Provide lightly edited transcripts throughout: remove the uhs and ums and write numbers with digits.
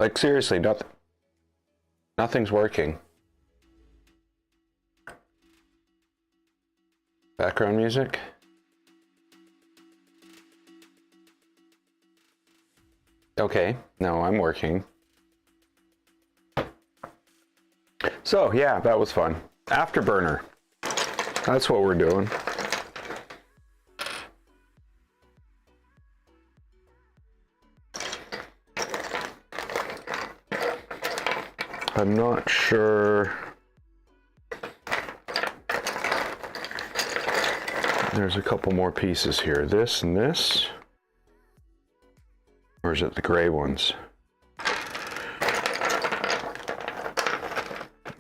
Like seriously, nothing's working. Background music. Okay, now I'm working. So yeah, that was fun. Afterburner. That's what we're doing. I'm not sure. There's a couple more pieces here. This and this. Or is it the gray ones?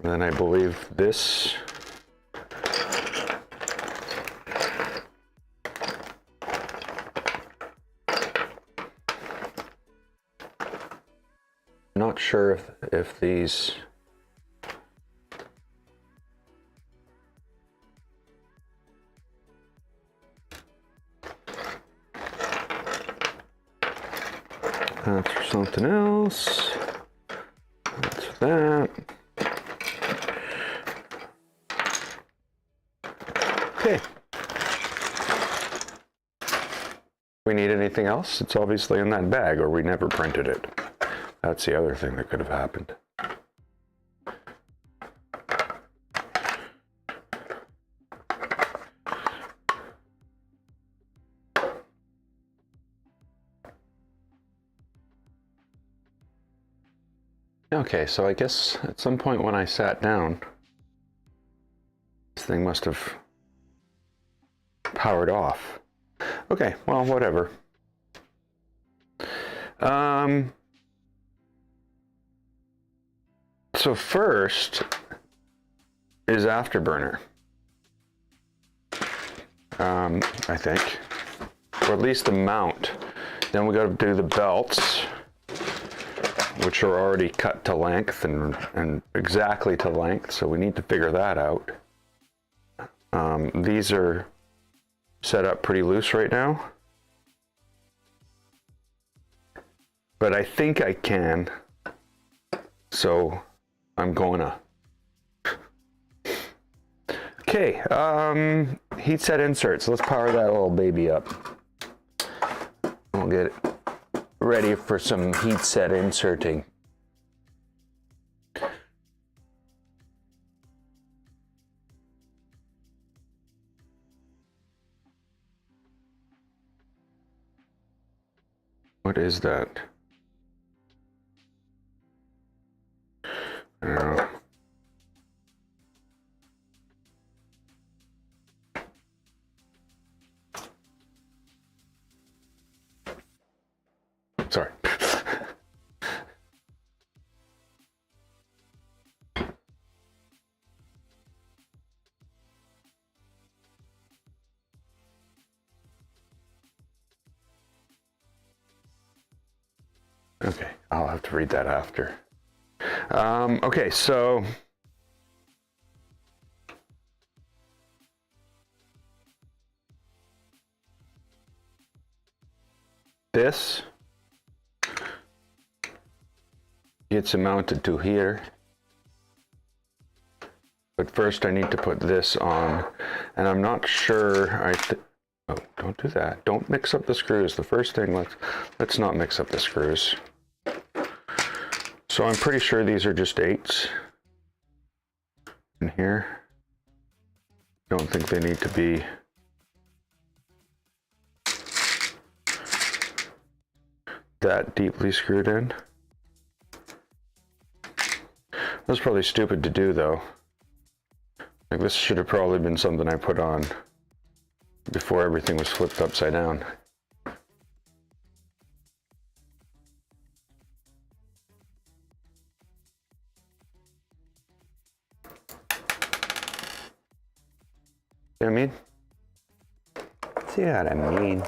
And then I believe this. Not sure if these that's for something else. That's for that. Okay. We need anything else? It's obviously in that bag, or we never printed it. That's the other thing that could have happened. Okay, so I guess at some point when I sat down, this thing must have powered off. Okay, well, whatever. So first is Afterburner, I think, or at least the mount. Then we got to do the belts, which are already cut to length and exactly to length, so we need to figure that out. These are set up pretty loose right now, but I think I can, so I'm gonna. Okay, heat set inserts. Let's power that little baby up. We'll get it ready for some heat set inserting. What is that? I don't know. Sorry. Okay, I'll have to read that after. Okay, so this gets mounted to here. But first I need to put this on, and I'm not sure. Oh, don't do that. Don't mix up the screws. The first thing, let's not mix up the screws. So I'm pretty sure these are just 8s in here. Don't think they need to be that deeply screwed in. That's probably stupid to do though. Like this should have probably been something I put on before everything was flipped upside down. See what I mean? See what I mean?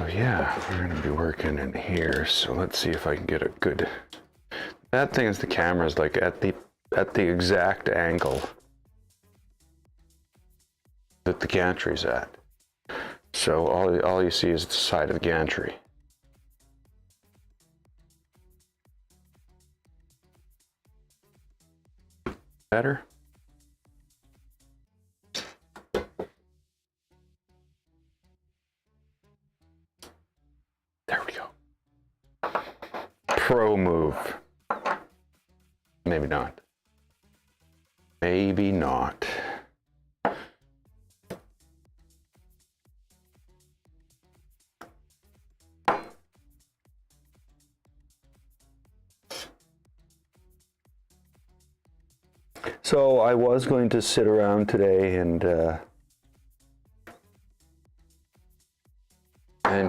yeah, we're gonna be working in here. So let's see if I can get a good. Bad thing is the camera's like at the exact angle that the gantry's at. So all you see is the side of the gantry. Better? There we go. Pro move. Maybe not. Maybe not. So I was going to sit around today and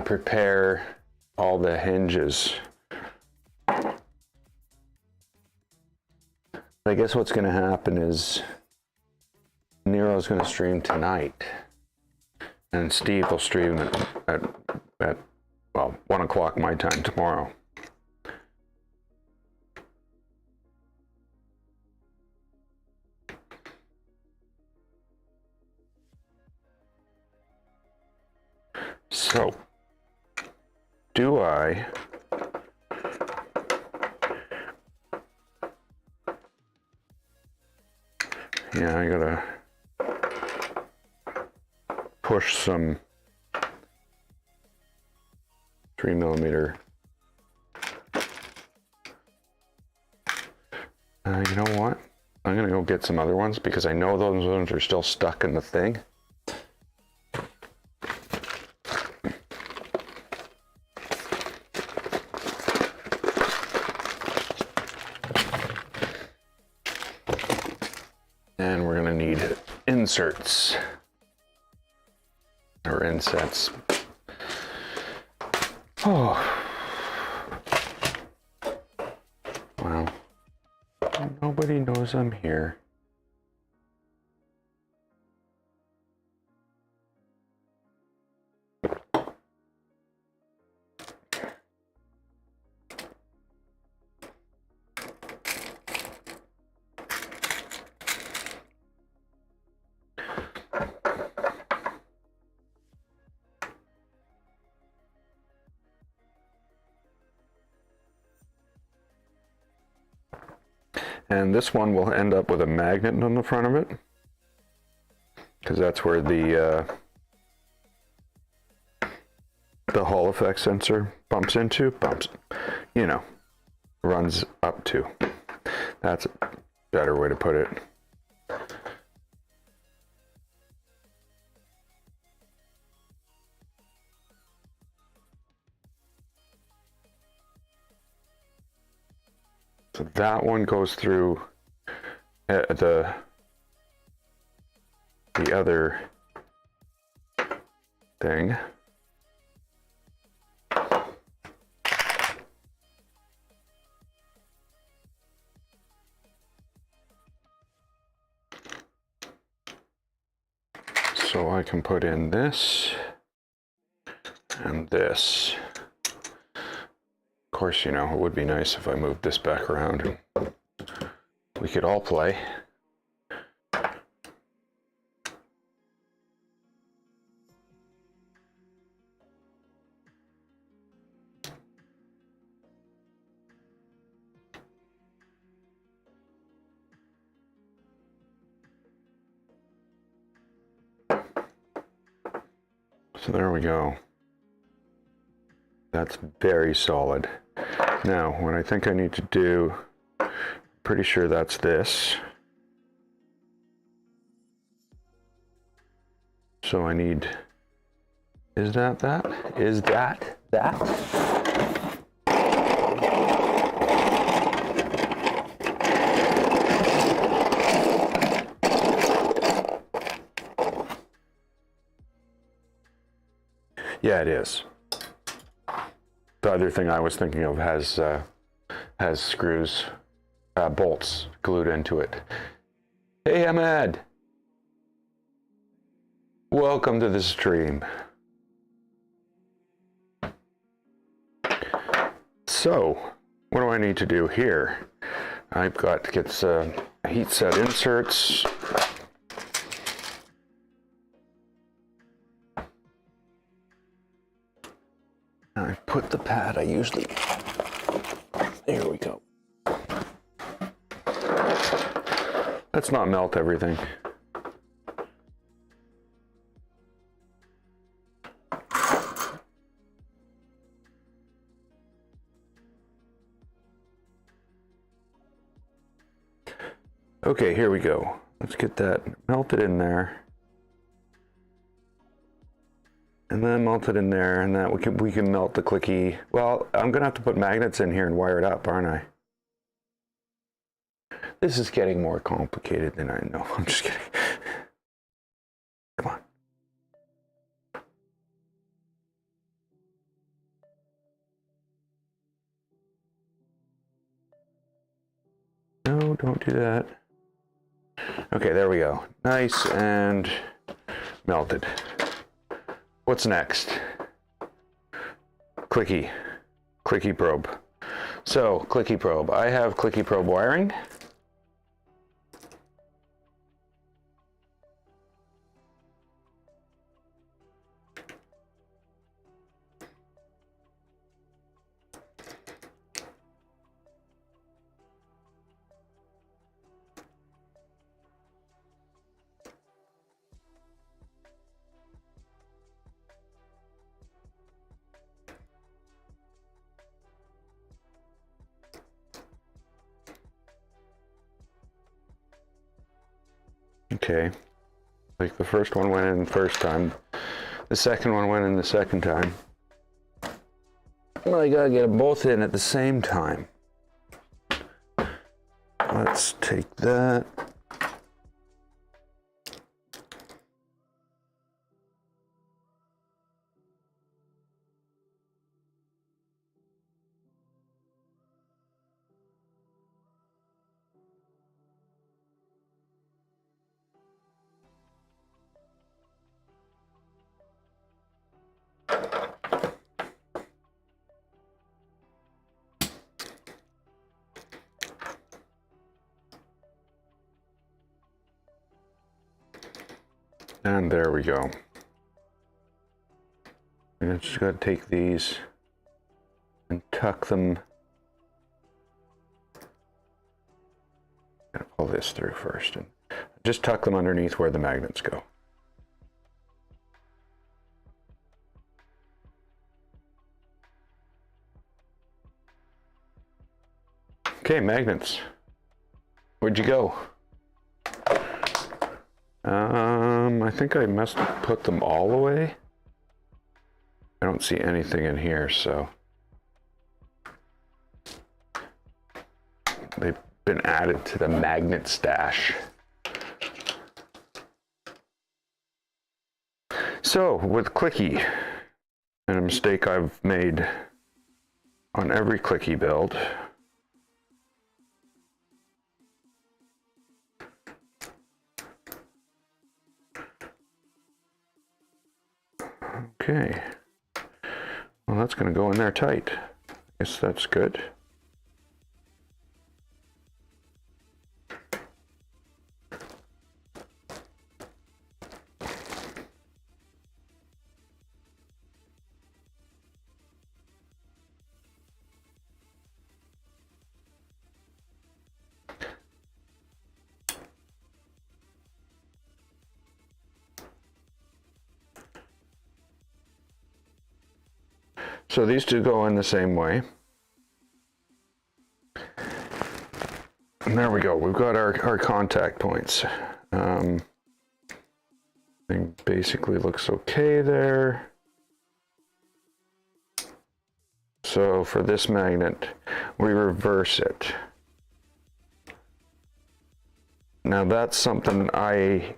prepare all the hinges. I guess what's going to happen is Nero's going to stream tonight, and Steve will stream at well, 1 o'clock my time tomorrow. So, do I I gotta push some 3mm. You know what? I'm gonna go get some other ones because I know those ones are still stuck in the thing. And we're gonna need inserts or insets. Oh, wow. Nobody knows I'm here. And this one will end up with a magnet on the front of it, because that's where the Hall effect sensor runs up to. That's a better way to put it. So that one goes through the other thing. So I can put in this and this. Of course, it would be nice if I moved this back around and we could all play. So there we go. That's very solid. Now, what I think I need to do, pretty sure that's this. So I need, is that that? Is that that? Yeah, it is. The other thing I was thinking of has screws, bolts glued into it. Hey, Ahmed. Welcome to the stream. So, what do I need to do here? I've got to get some heat set inserts. I put the pad I usually... There we go. Let's not melt everything. Okay, here we go. Let's get that melted in there. And then melt it in there, and that we can melt the Klicky. Well, I'm gonna have to put magnets in here and wire it up, aren't I? This is getting more complicated than I know. I'm just kidding. Come on. No, don't do that. Okay, there we go. Nice and melted. What's next? Klicky probe. So, Klicky probe. I have Klicky probe wiring. Okay, like the first one went in the first time, the second one went in the second time. Well, I gotta get them both in at the same time. Let's take that. And there we go. I just got to take these and tuck them. Gotta pull this through first and just tuck them underneath where the magnets go. Okay, magnets. Where'd you go? I think I must have put them all away. I don't see anything in here, so they've been added to the magnet stash. So with Klicky, and a mistake I've made on every Klicky build, okay, well that's going to go in there tight. I guess that's good. So these two go in the same way. And there we go. We've got our contact points. Thing basically looks okay there. So for this magnet, we reverse it. Now that's something I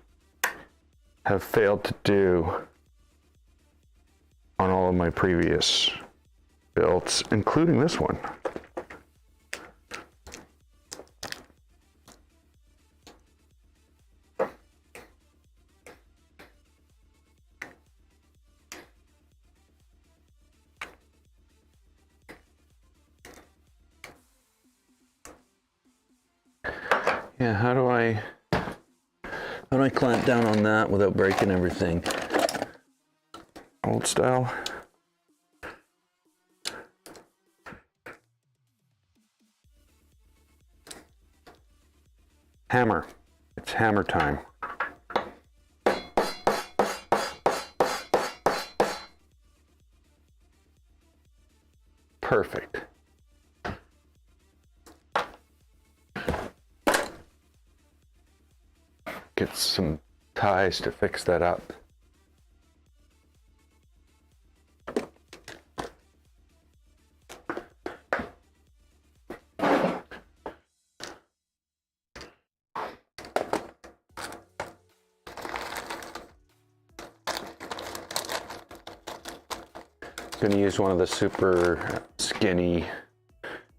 have failed to do on all of my previous builds, including this one. Yeah, how do I clamp down on that without breaking everything? Old style. Hammer. It's hammer time. Perfect. Get some ties to fix that up. Going to use one of the super skinny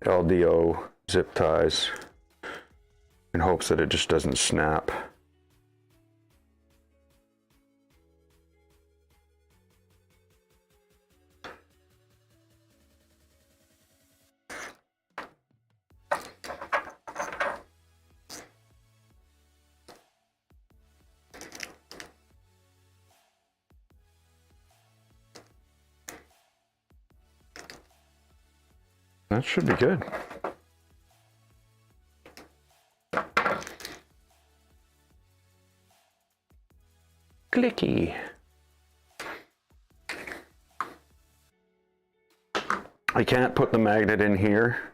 LDO zip ties in hopes that it just doesn't snap. That should be good. Klicky. I can't put the magnet in here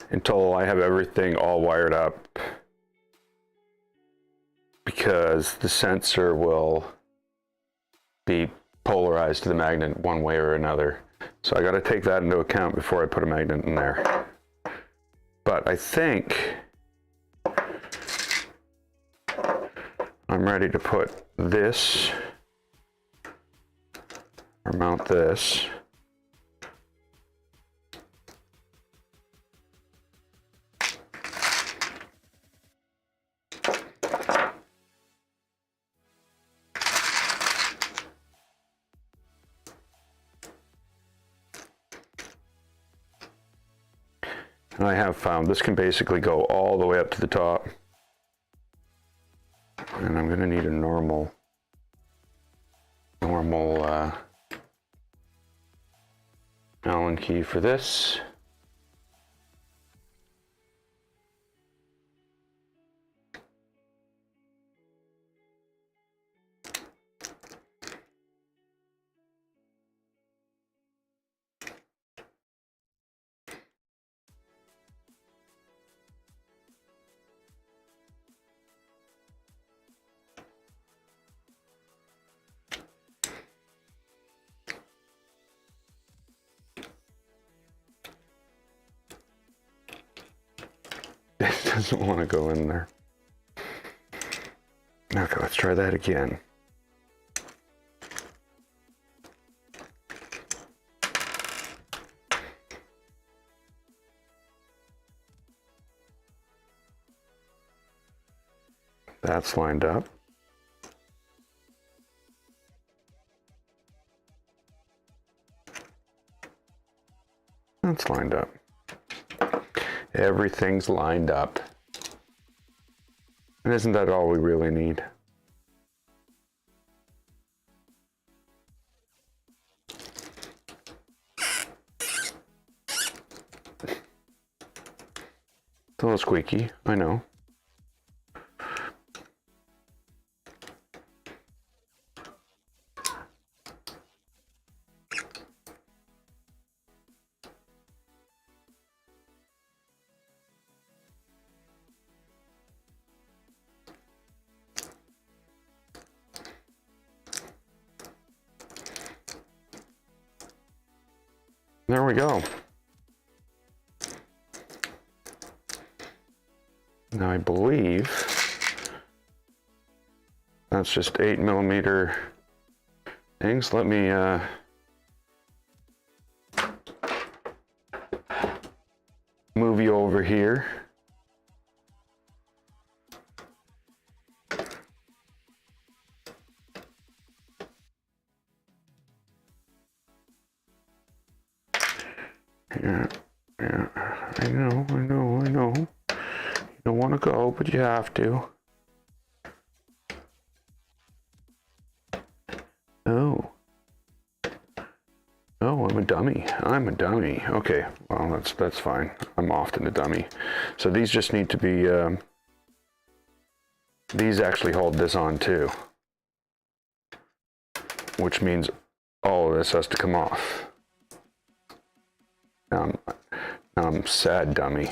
until I have everything all wired up, because the sensor will be polarized to the magnet one way or another. So I got to take that into account before I put a magnet in there. But I think I'm ready to put this, or mount this. And I have found this can basically go all the way up to the top. And I'm going to need a normal Allen key for this. It doesn't want to go in there. Okay, let's try that again. That's lined up. That's lined up. Everything's lined up. And isn't that all we really need? It's a little squeaky, I know. There we go. Now I believe that's just 8mm things. Let me move you over here. Yeah, I know. You don't want to go, but you have to. Oh. Oh, I'm a dummy. I'm a dummy. Okay, well, that's fine. I'm often a dummy. So these just need to be, these actually hold this on too. Which means all of this has to come off. Now I'm sad dummy.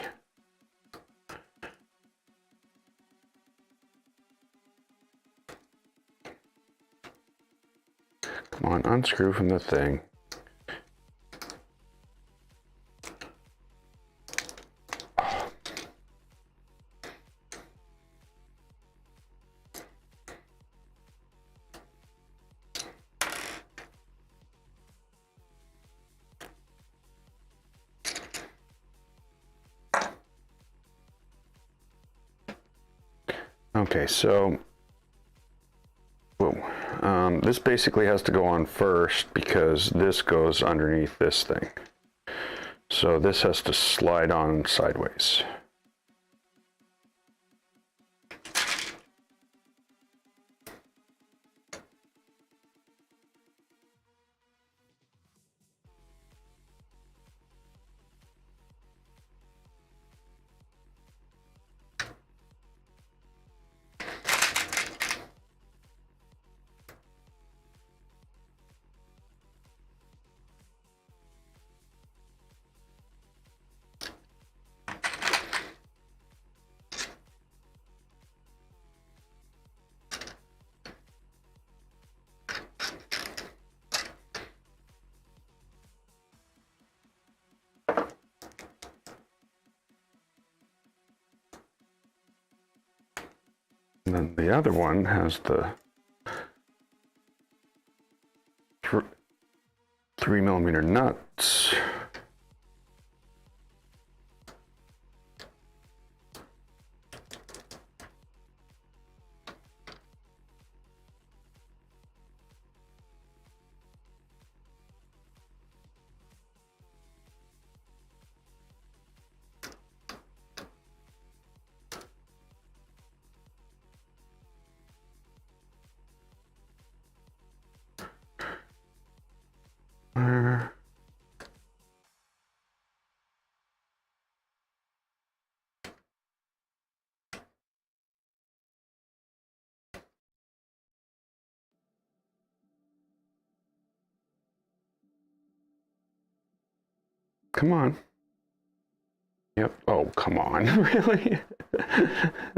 Come on, unscrew from the thing. Okay, so this basically has to go on first because this goes underneath this thing. So this has to slide on sideways. And then the other one has the 3mm nuts. Come on. Yep. Oh, come on. Really?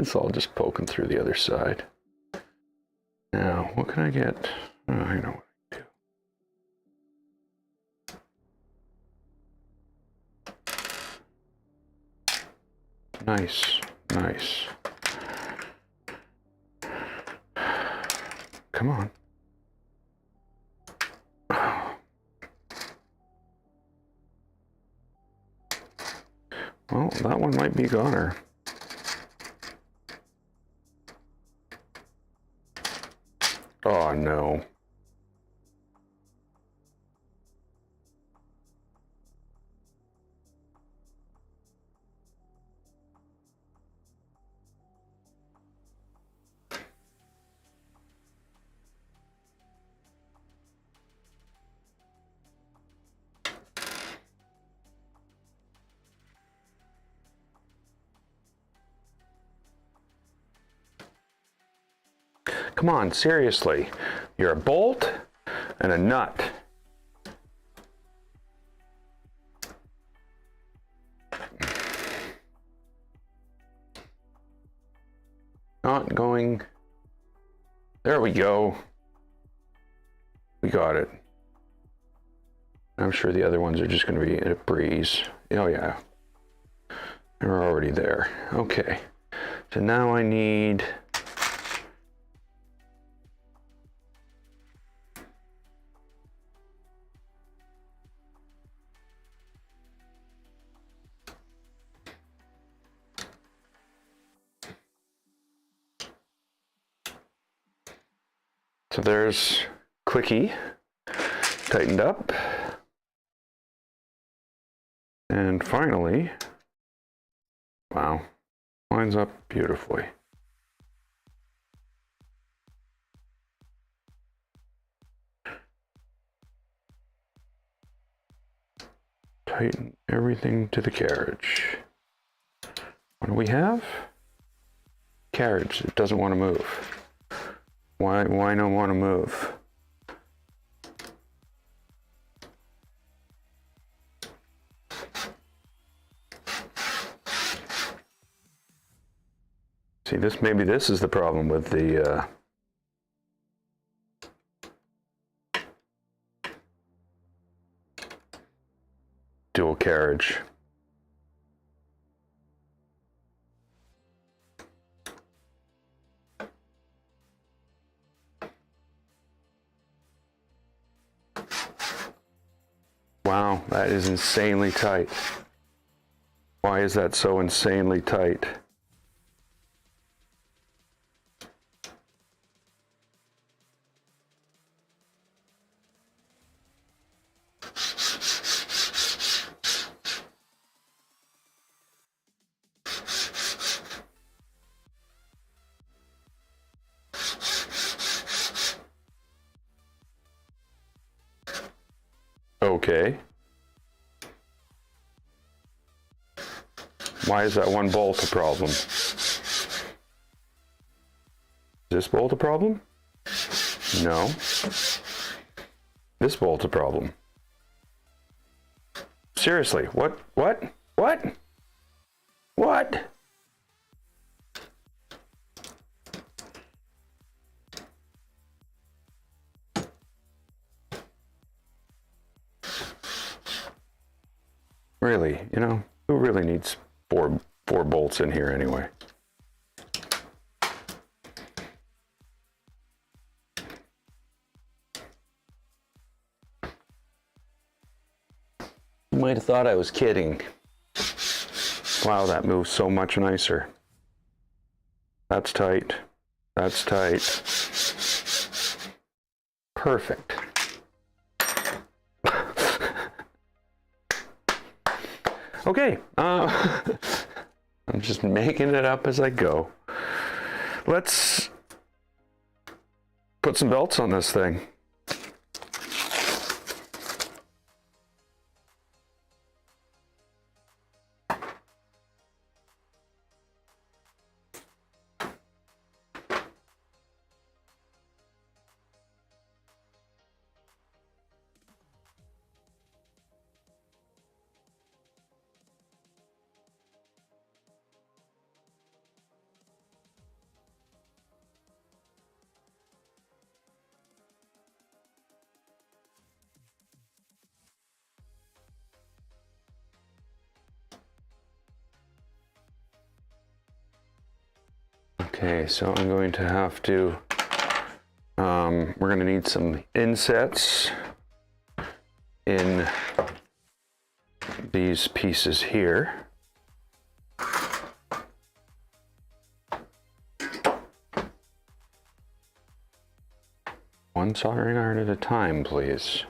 It's all just poking through the other side. Now, what can I get? Oh, I know what I do. Nice. Nice. Come on. Well, that one might be a goner. Oh, no. Come on, seriously. You're a bolt and a nut. Not going. There we go. We got it. I'm sure the other ones are just going to be a breeze. Oh yeah. They're already there. Okay. So now I need... So there's Klicky, tightened up. And finally, wow, Lines up beautifully. Tighten everything to the carriage. What do we have? Carriage. It doesn't want to move. Why not want to move? See, maybe this is the problem with the dual carriage. Wow, that is insanely tight. Why is that so insanely tight? Okay. Why is that one bolt a problem? Is this bolt a problem? No. This bolt's a problem. Seriously, what? Really, you know, who really needs four bolts in here anyway? You might have thought I was kidding. Wow, that moves so much nicer. That's tight. That's tight. Perfect. Okay, I'm just making it up as I go. Let's put some belts on this thing. Okay, so I'm going to have to, we're going to need some insets in these pieces here. One soldering iron at a time, please.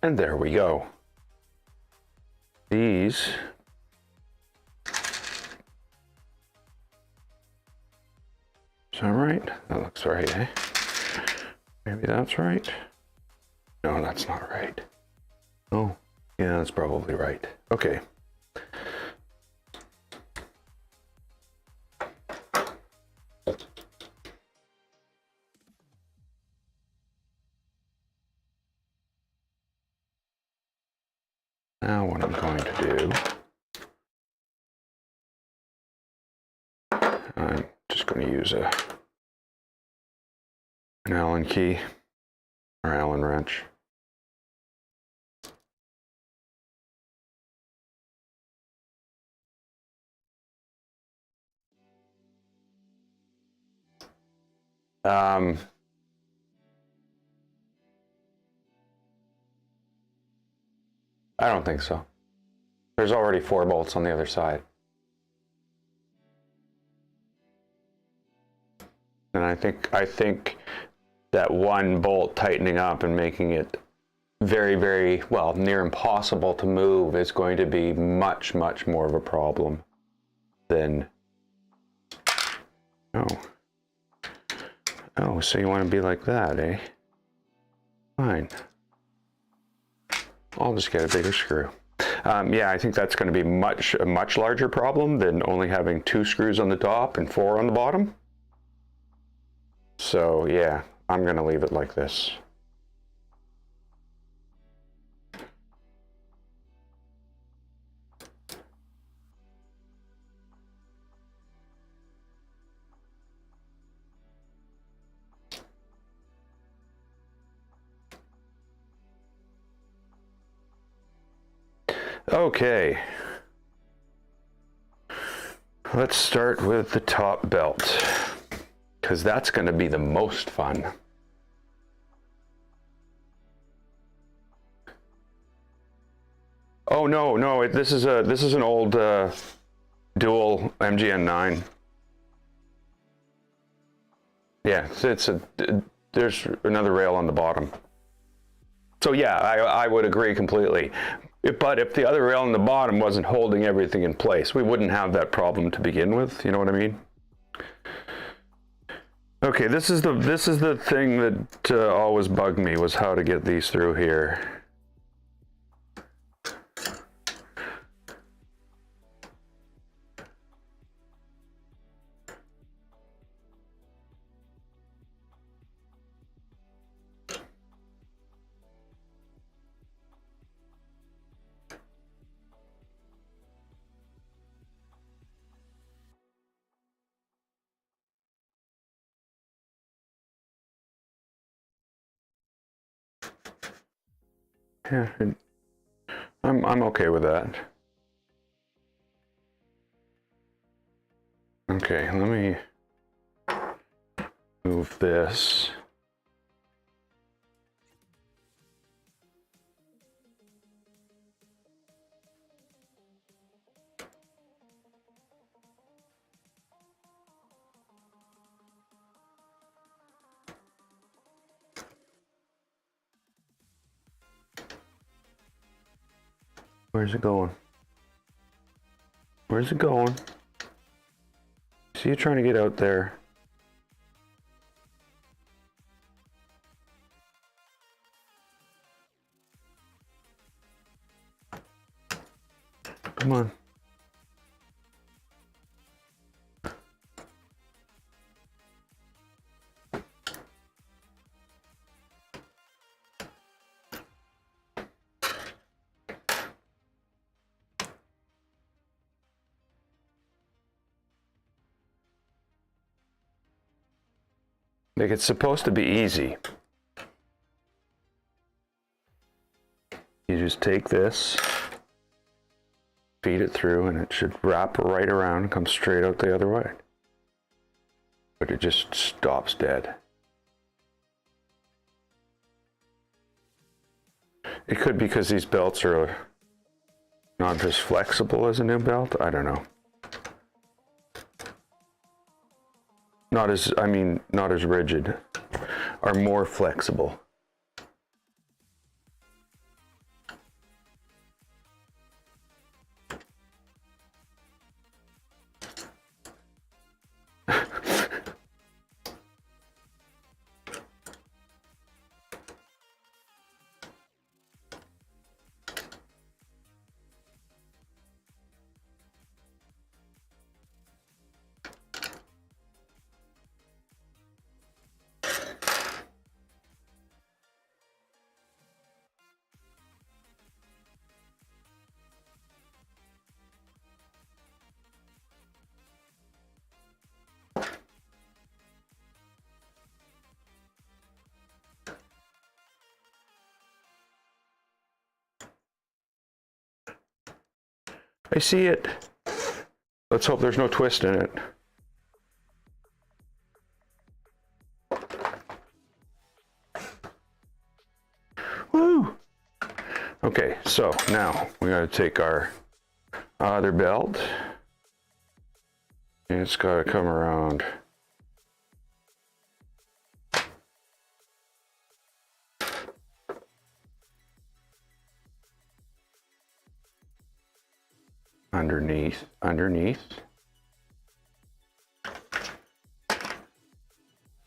And there we go. These is that right? That looks right, eh? Maybe that's right. No, that's not right. Oh, yeah, that's probably right. Okay. Now what I'm going to do, I'm just going to use a an Allen key or Allen wrench. I don't think so. There's already 4 bolts on the other side. And I think that one bolt tightening up and making it very, very, well, near impossible to move is going to be much, much more of a problem than... Oh, so you want to be like that, eh? Fine. I'll just get a bigger screw. Yeah, I think that's going to be a much larger problem than only having 2 screws on the top and 4 on the bottom. So yeah, I'm going to leave it like this. Okay, let's start with the top belt, because that's going to be the most fun. Oh no, this is an old dual MGN9. Yeah, there's another rail on the bottom. So yeah, I would agree completely. But if the other rail on the bottom wasn't holding everything in place, we wouldn't have that problem to begin with. You know what I mean? Okay, this is the thing that always bugged me, was how to get these through here. Yeah, I'm okay with that. Okay, let me move this. Where's it going? Where's it going? See you trying to get out there. Come on. Like, it's supposed to be easy. You just take this, feed it through, and it should wrap right around and come straight out the other way. But it just stops dead. It could be because these belts are not as flexible as a new belt. I don't know. Not as rigid, are more flexible. I see it. Let's hope there's no twist in it. Woo! Okay, so now we gotta take our other belt. And it's gotta come around. Underneath.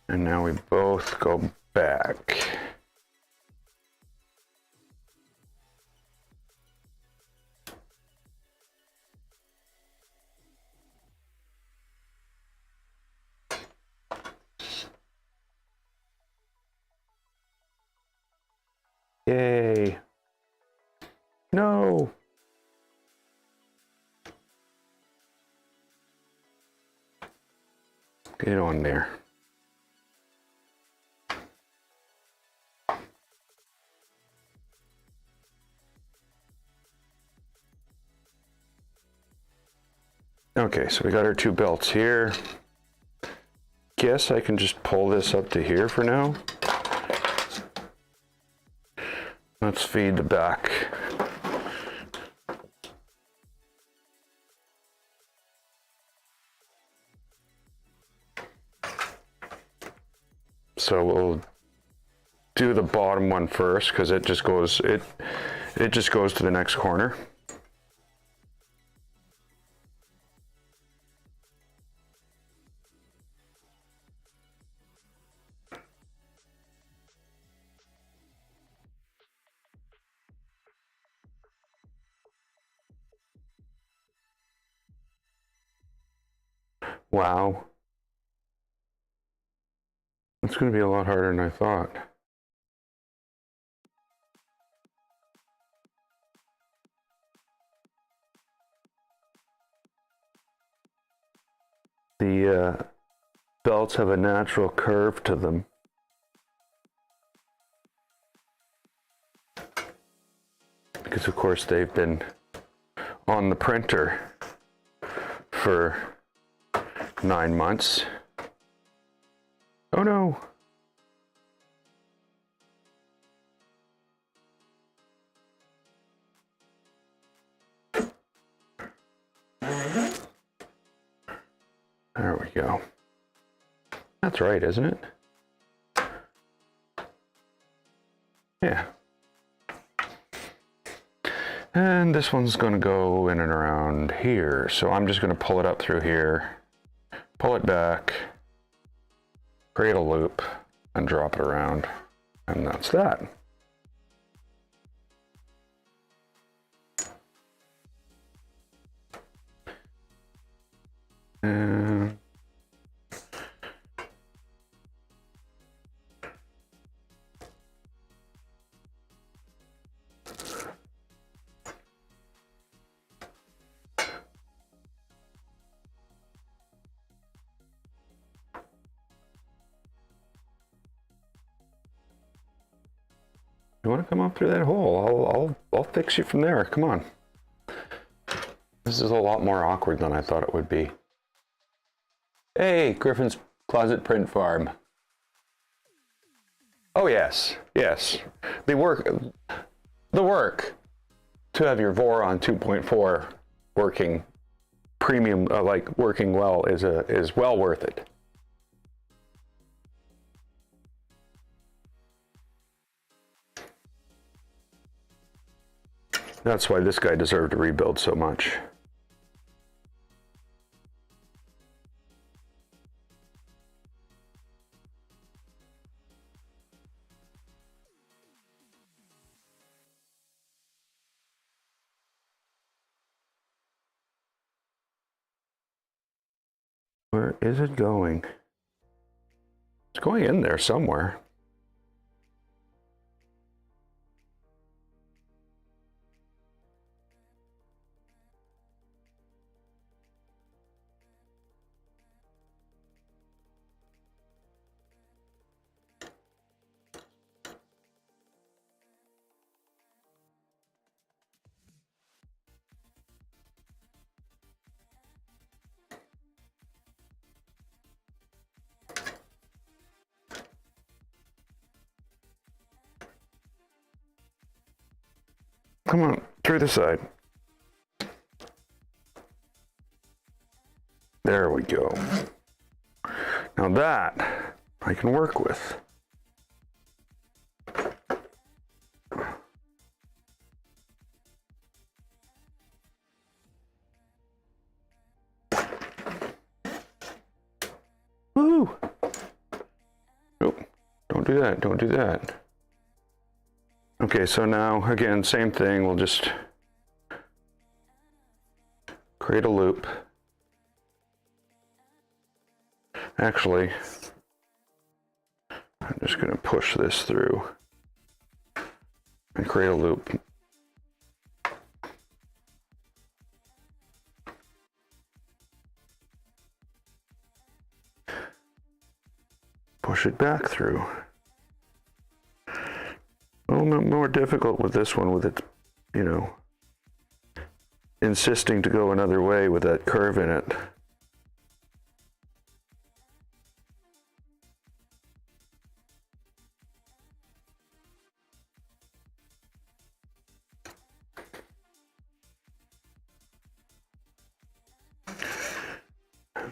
And now we both go back. Yay. No. Get on there. Okay, so we got our two belts here. Guess I can just pull this up to here for now. Let's feed the back. So we'll do the bottom one first because it just goes to the next corner. Wow. It's going to be a lot harder than I thought. The belts have a natural curve to them. Because of course they've been on the printer for 9 months. Oh no! There we go. That's right, isn't it? Yeah. And this one's going to go in and around here. So I'm just going to pull it up through here, pull it back, create a loop, and drop it around. And that's that. And you want to come up through that hole? I'll fix you from there. Come on. This is a lot more awkward than I thought it would be. Hey, Griffin's Closet Print Farm. Oh yes, yes. The work to have your Voron 2.4 working premium, like working well, is well worth it. That's why this guy deserved to rebuild so much. Where is it going? It's going in there somewhere. Come on, through the side. There we go. Now that I can work with. Woo! Nope, don't do that, don't do that. Okay, so now, again, same thing, we'll just create a loop. Actually, I'm just going to push this through and create a loop. Push it back through. A little bit more difficult with this one with it, you know, insisting to go another way with that curve in it.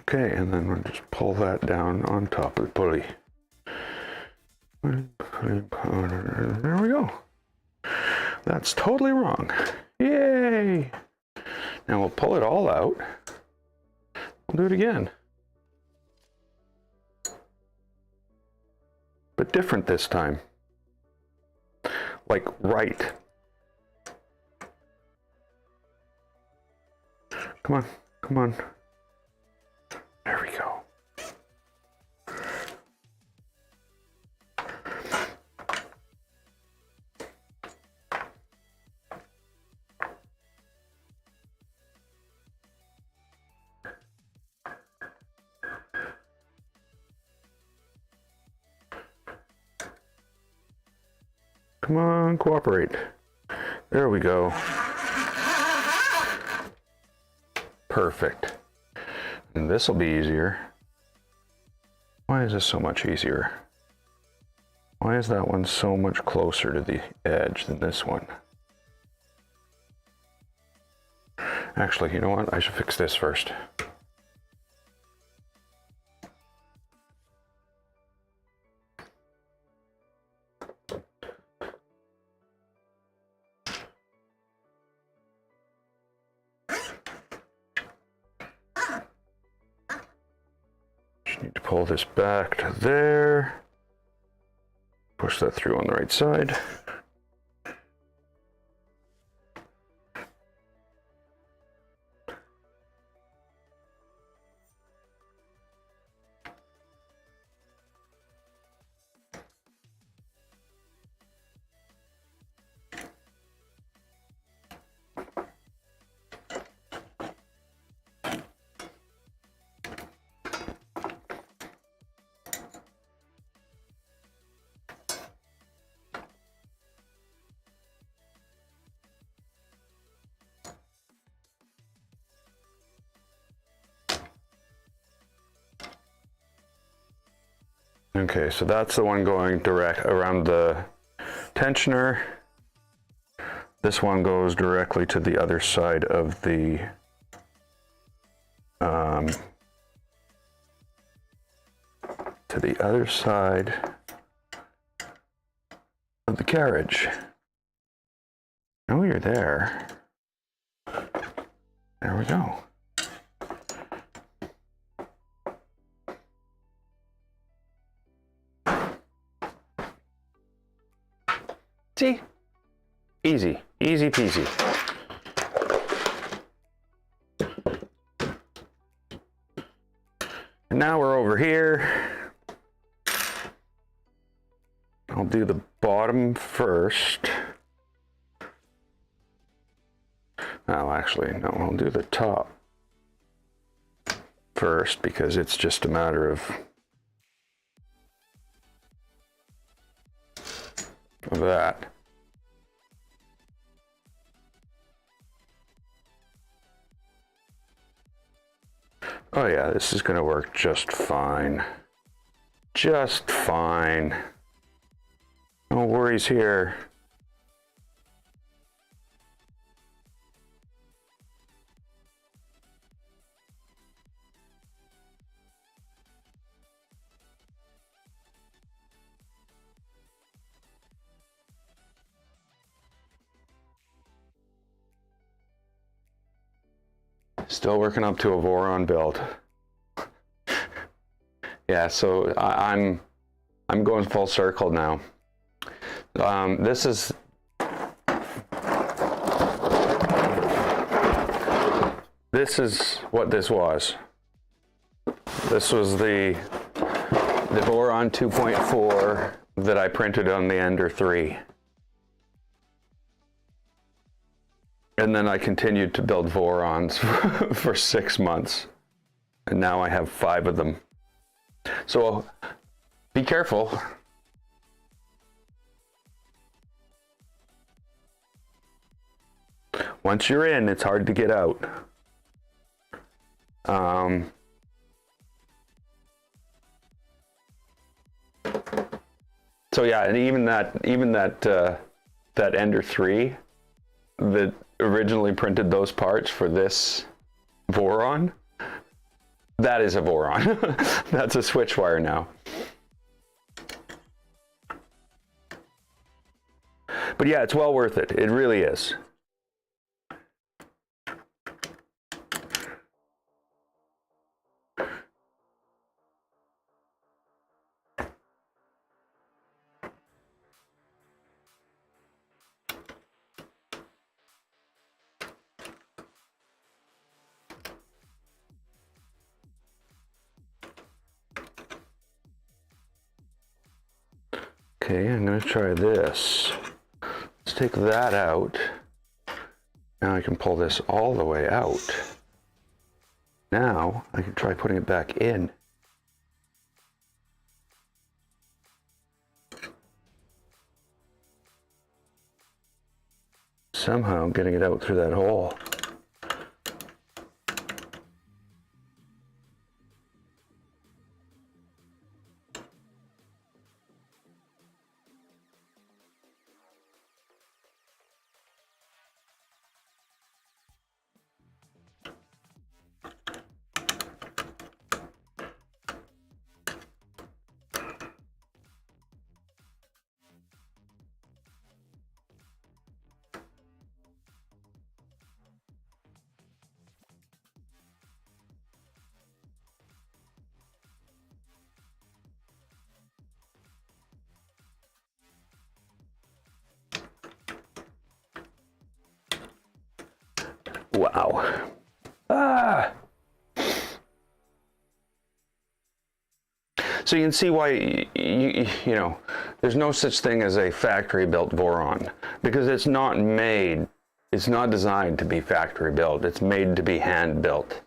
Okay, and then we'll just pull that down on top of the pulley. There we go. That's totally wrong. Yay! Now we'll pull it all out. We'll do it again. But different this time. Like right. Come on, come on. There we go. Come on, cooperate. There we go. Perfect. And this will be easier. Why is this so much easier? Why is that one so much closer to the edge than this one? Actually, you know what? I should fix this first. Need to pull this back to there. Push that through on the right side. Okay, so that's the one going direct around the tensioner. This one goes directly to the other side of the carriage. Oh, you're there. There we go. See? Easy, easy peasy. And now we're over here. I'll do the bottom first. Oh, actually, no, I'll do the top first because it's just a matter of that. Oh yeah, this is going to work just fine. Just fine. No worries here. Still working up to a Voron build. Yeah, so I'm going full circle now. This is what this was. This was the Voron 2.4 that I printed on the Ender 3. And then I continued to build Vorons for 6 months. And now I have 5 of them. So be careful. Once you're in, it's hard to get out. So yeah, and even that Ender 3 that originally printed those parts for this Voron, that is a Voron. That's a switch wire now. But yeah, it's well worth it. It really is. Okay, I'm going to try this. Let's take that out. Now I can pull this all the way out. Now I can try putting it back in. Somehow getting it out through that hole. Wow. Ah. So you can see why, you know, there's no such thing as a factory-built Voron, because it's not made, it's not designed to be factory-built. It's made to be hand-built.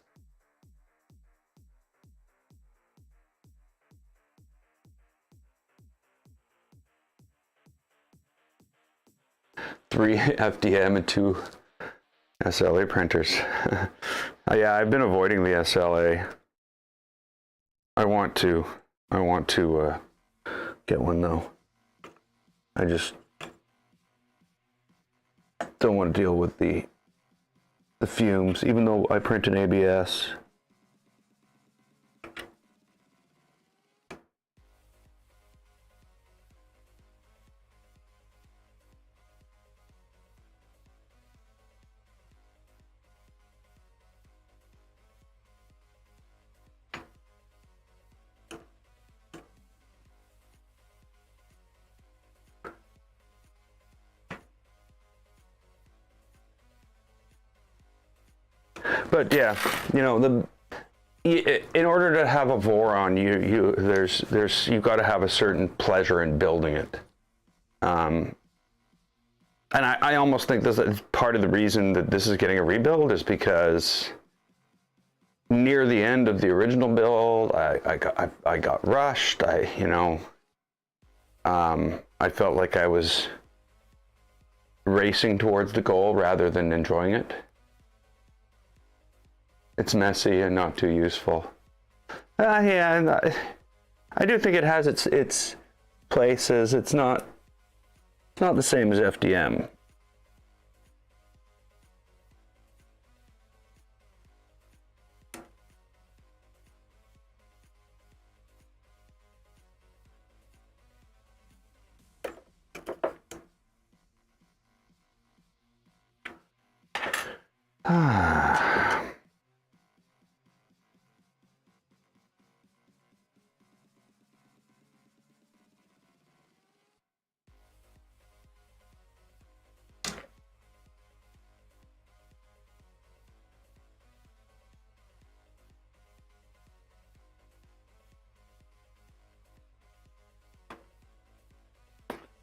Three FDM and 2 SLA printers. Yeah, I've been avoiding the SLA. I want to get one though. I just don't want to deal with the fumes, even though I print in ABS. But yeah, you know, in order to have a Voron, you've got to have a certain pleasure in building it. And I almost think this is part of the reason that this is getting a rebuild, is because near the end of the original build, I got rushed. I felt like I was racing towards the goal rather than enjoying it. It's messy and not too useful. Yeah, I do think it has its places. It's not the same as FDM.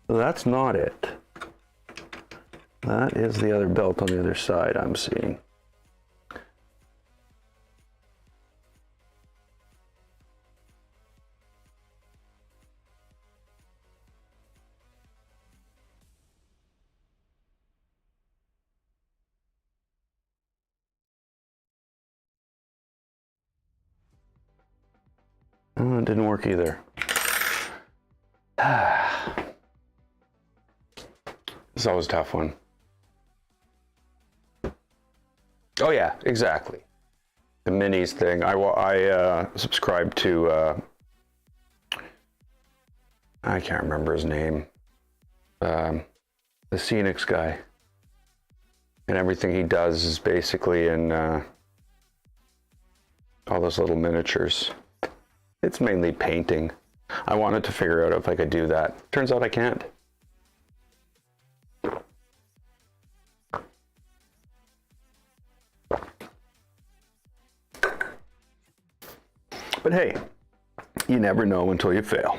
That's not it. That is the other belt on the other side I'm seeing. Oh, it didn't work either. It's always a tough one. Oh yeah, exactly. The minis thing. I subscribe to, I can't remember his name. The Scenics guy. And everything he does is basically in all those little miniatures. It's mainly painting. I wanted to figure out if I could do that. Turns out I can't. But hey, you never know until you fail.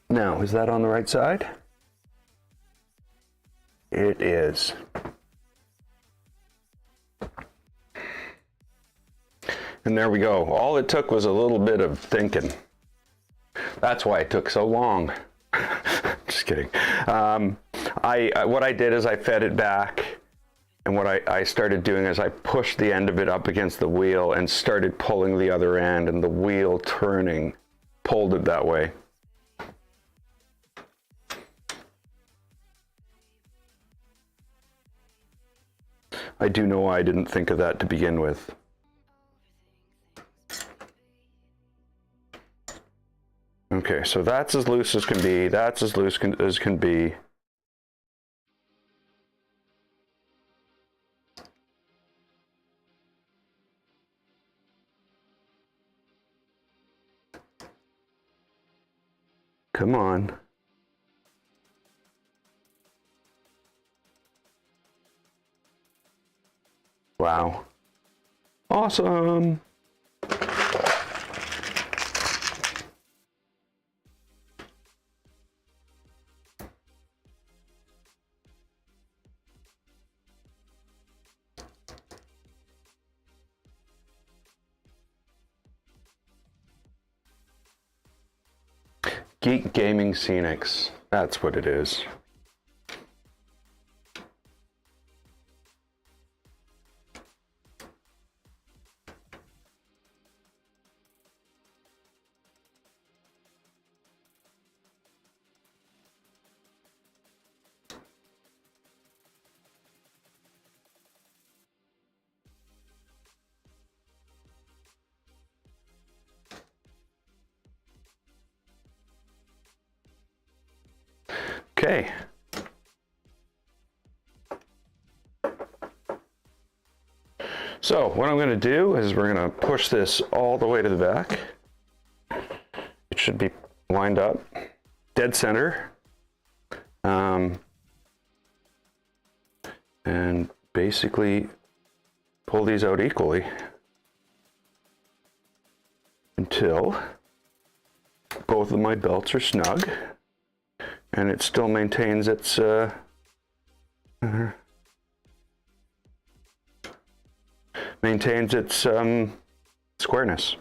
Now, is that on the right side? It is. And there we go. All it took was a little bit of thinking. That's why it took so long. Just kidding. What I did is I fed it back, and what I started doing is I pushed the end of it up against the wheel and started pulling the other end, and the wheel turning pulled it that way. I do know why I didn't think of that to begin with. Okay, so that's as loose as can be. That's as loose as can be. Come on. Wow. Awesome. Geek Gaming Scenics. That's what it is. Okay. So what I'm going to do is we're going to push this all the way to the back. It should be lined up, dead center. And basically pull these out equally until both of my belts are snug. And it still maintains its squareness.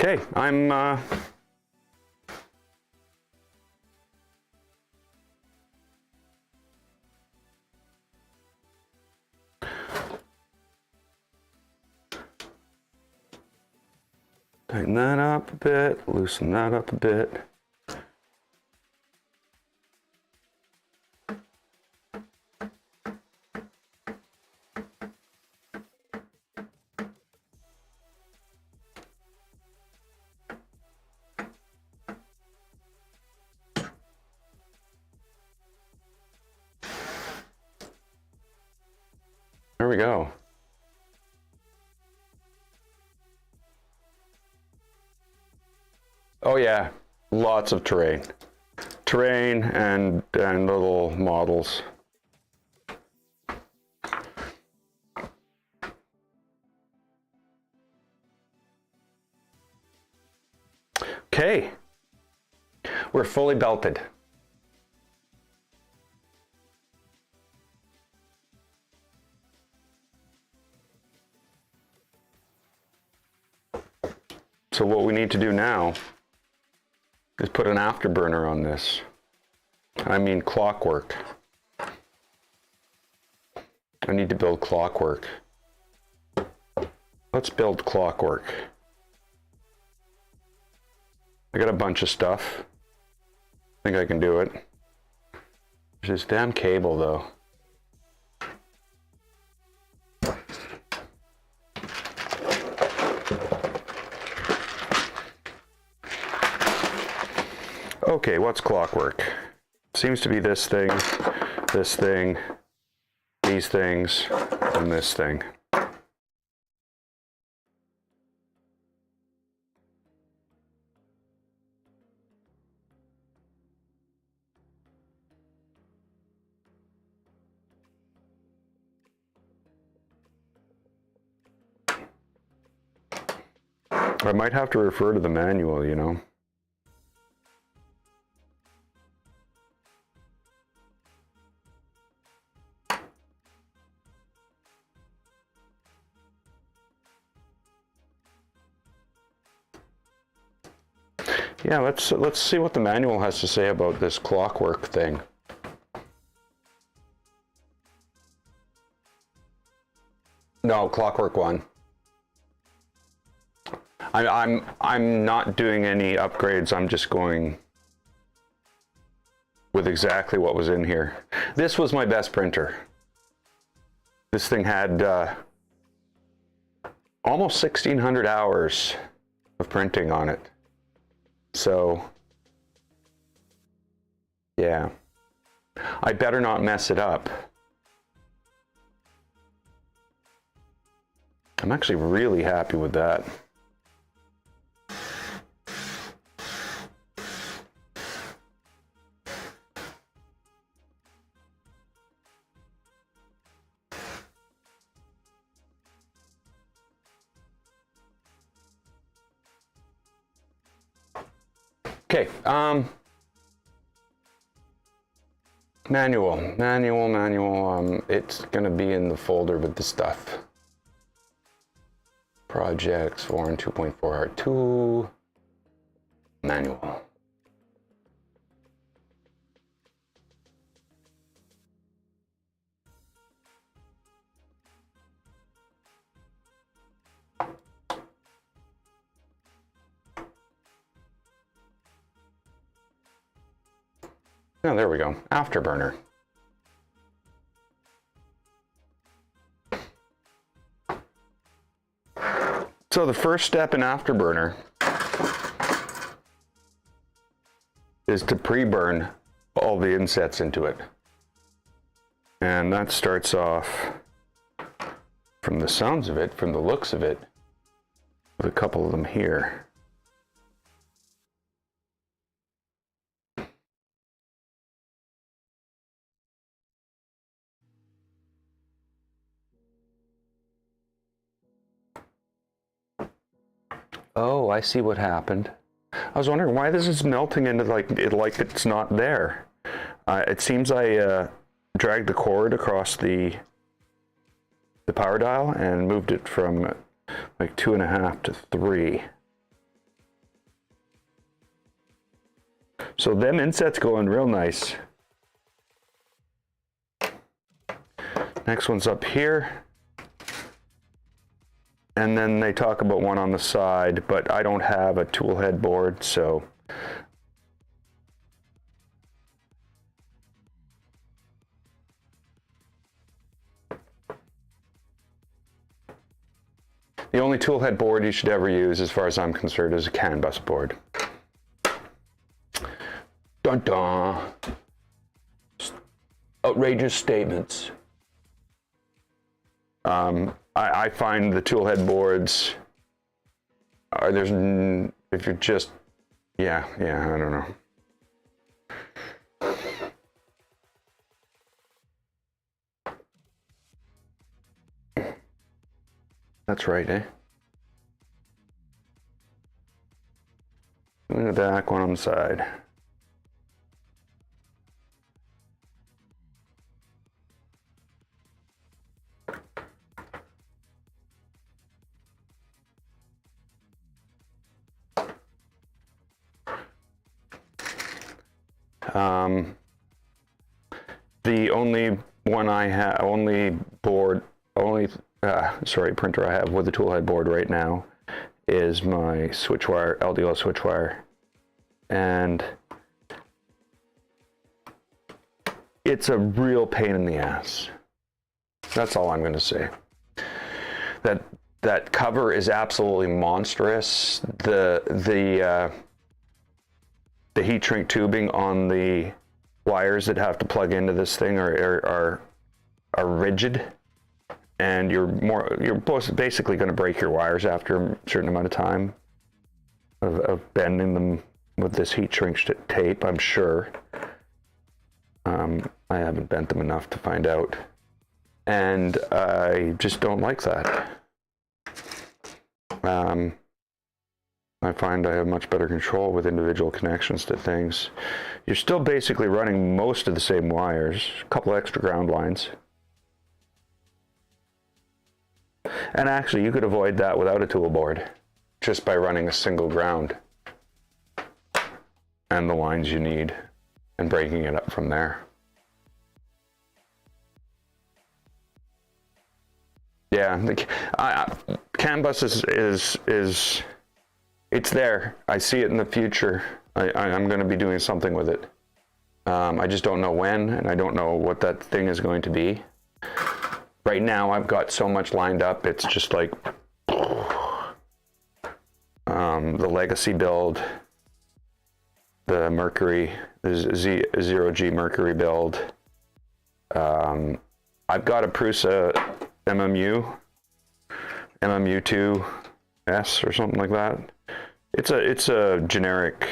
Okay, I'm tighten that up a bit, loosen that up a bit. There we go. Oh yeah, lots of terrain. Terrain and little models. Okay, we're fully belted. So what we need to do now is put an afterburner on this. I mean clockwork. I need to build clockwork. Let's build clockwork. I got a bunch of stuff. I think I can do it. There's this damn cable though. Okay, what's clockwork? Seems to be this thing, these things, and this thing. I might have to refer to the manual, you know. Yeah, let's see what the manual has to say about this clockwork thing. No, clockwork 1. I'm not doing any upgrades. I'm just going with exactly what was in here. This was my best printer. This thing had almost 1,600 hours of printing on it. So, yeah, I better not mess it up. I'm actually really happy with that. Okay, manual, it's gonna be in the folder with the stuff. Projects, Voron 2.4 R2, manual. Oh, there we go, Afterburner. So the first step in Afterburner is to pre-burn all the insets into it. And that starts off, from the sounds of it, from the looks of it, with a couple of them here. Oh, I see what happened. I was wondering why this is melting into like it's not there. It seems I dragged the cord across the power dial and moved it from like 2.5 to 3. So them insets going real nice. Next one's up here. And then they talk about one on the side, but I don't have a tool head board, so. The only tool head board you should ever use, as far as I'm concerned, is a CAN bus board. Dun dun. Outrageous statements. I find the tool head boards are if you're just yeah I don't know. That's right, eh? One in the back, one on the side. The only one I have, printer I have with the tool head board right now is my switchwire, LDO switchwire, and it's a real pain in the ass. That's all I'm going to say. That cover is absolutely monstrous. The heat shrink tubing on the wires that have to plug into this thing are rigid, and you're basically going to break your wires after a certain amount of time of bending them with this heat shrink tape, I'm sure. I haven't bent them enough to find out, and I just don't like that. I find I have much better control with individual connections to things. You're still basically running most of the same wires, a couple extra ground lines. And actually, you could avoid that without a tool board, just by running a single ground and the lines you need and breaking it up from there. Yeah, CAN bus is it's there. I see it in the future. I'm going to be doing something with it. I just don't know when, and I don't know what that thing is going to be. Right now, I've got so much lined up. It's just like the Legacy build, the Mercury, the Zero-G Mercury build. I've got a Prusa MMU2S or something like that. It's a generic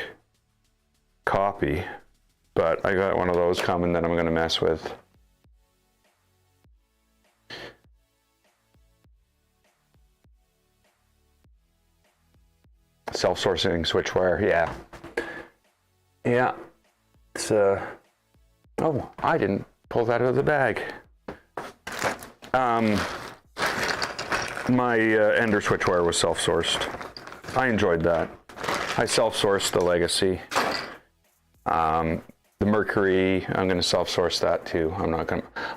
copy, but I got one of those coming that I'm going to mess with. Self-sourcing switchwire, yeah. It's oh, I didn't pull that out of the bag. My Ender switchwire was self-sourced. I enjoyed that. I self-sourced the Legacy. The Mercury, I'm going to self-source that too.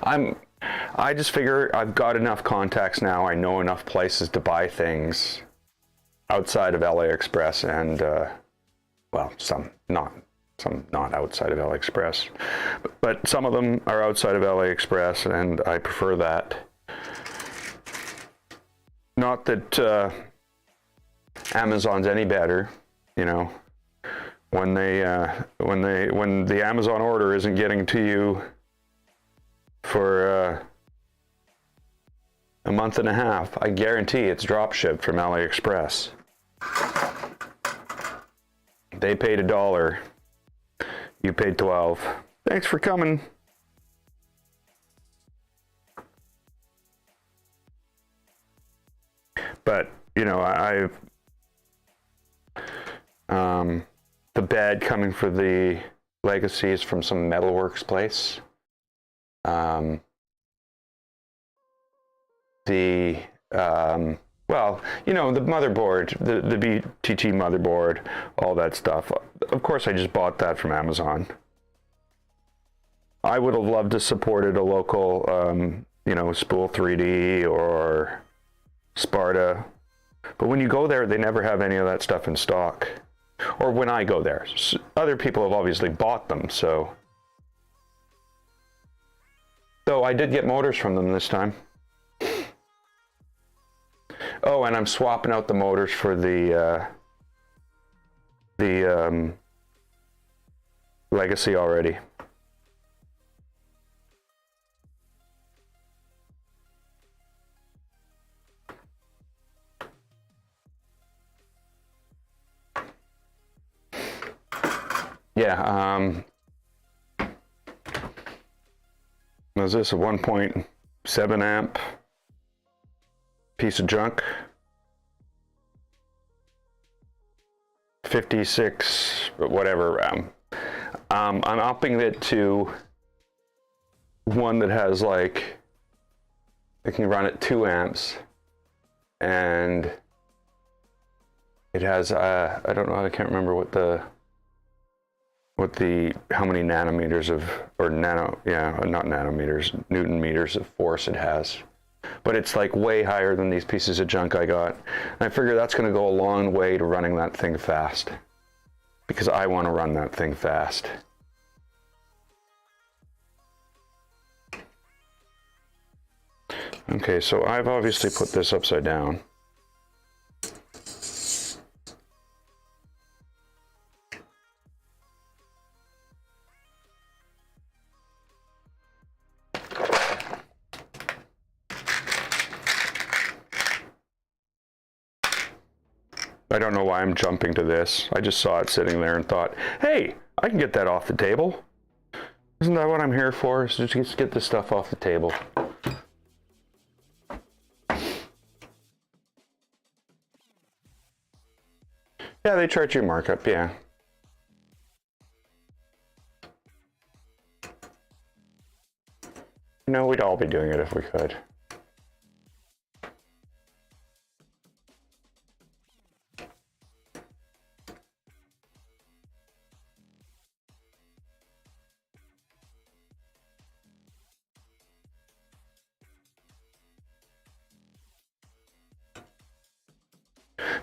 I just figure I've got enough contacts now. I know enough places to buy things outside of AliExpress and, well, some not outside of AliExpress, but some of them are outside of AliExpress, and I prefer that. Not that Amazon's any better, you know. When the Amazon order isn't getting to you for a month and a half, I guarantee it's drop shipped from AliExpress. They paid $1. You paid $12. Thanks for coming. But, you know, the bed coming for the Legacy is from some metalworks place. Well, you know, the motherboard, the BTT motherboard, all that stuff. Of course, I just bought that from Amazon. I would have loved to supported a local, you know, Spool 3D or Sparta. But when you go there, they never have any of that stuff in stock. Or when I go there. Other people have obviously bought them, so. Though I did get motors from them this time. Oh, and I'm swapping out the motors for the Legacy already. Yeah, was this a 1.7 amp piece of junk? 56, whatever. I'm upping it to one that has like, it can run at 2 amps, and it has, I don't know, I can't remember what the, how many nanometers of, or nano, yeah, not nanometers, Newton meters of force it has. But it's like way higher than these pieces of junk I got. And I figure that's going to go a long way to running that thing fast. Because I want to run that thing fast. Okay, so I've obviously put this upside down. I don't know why I'm jumping to this. I just saw it sitting there and thought, hey, I can get that off the table. Isn't that what I'm here for? Is just get this stuff off the table. Yeah, they charge you markup, yeah. You know, we'd all be doing it if we could.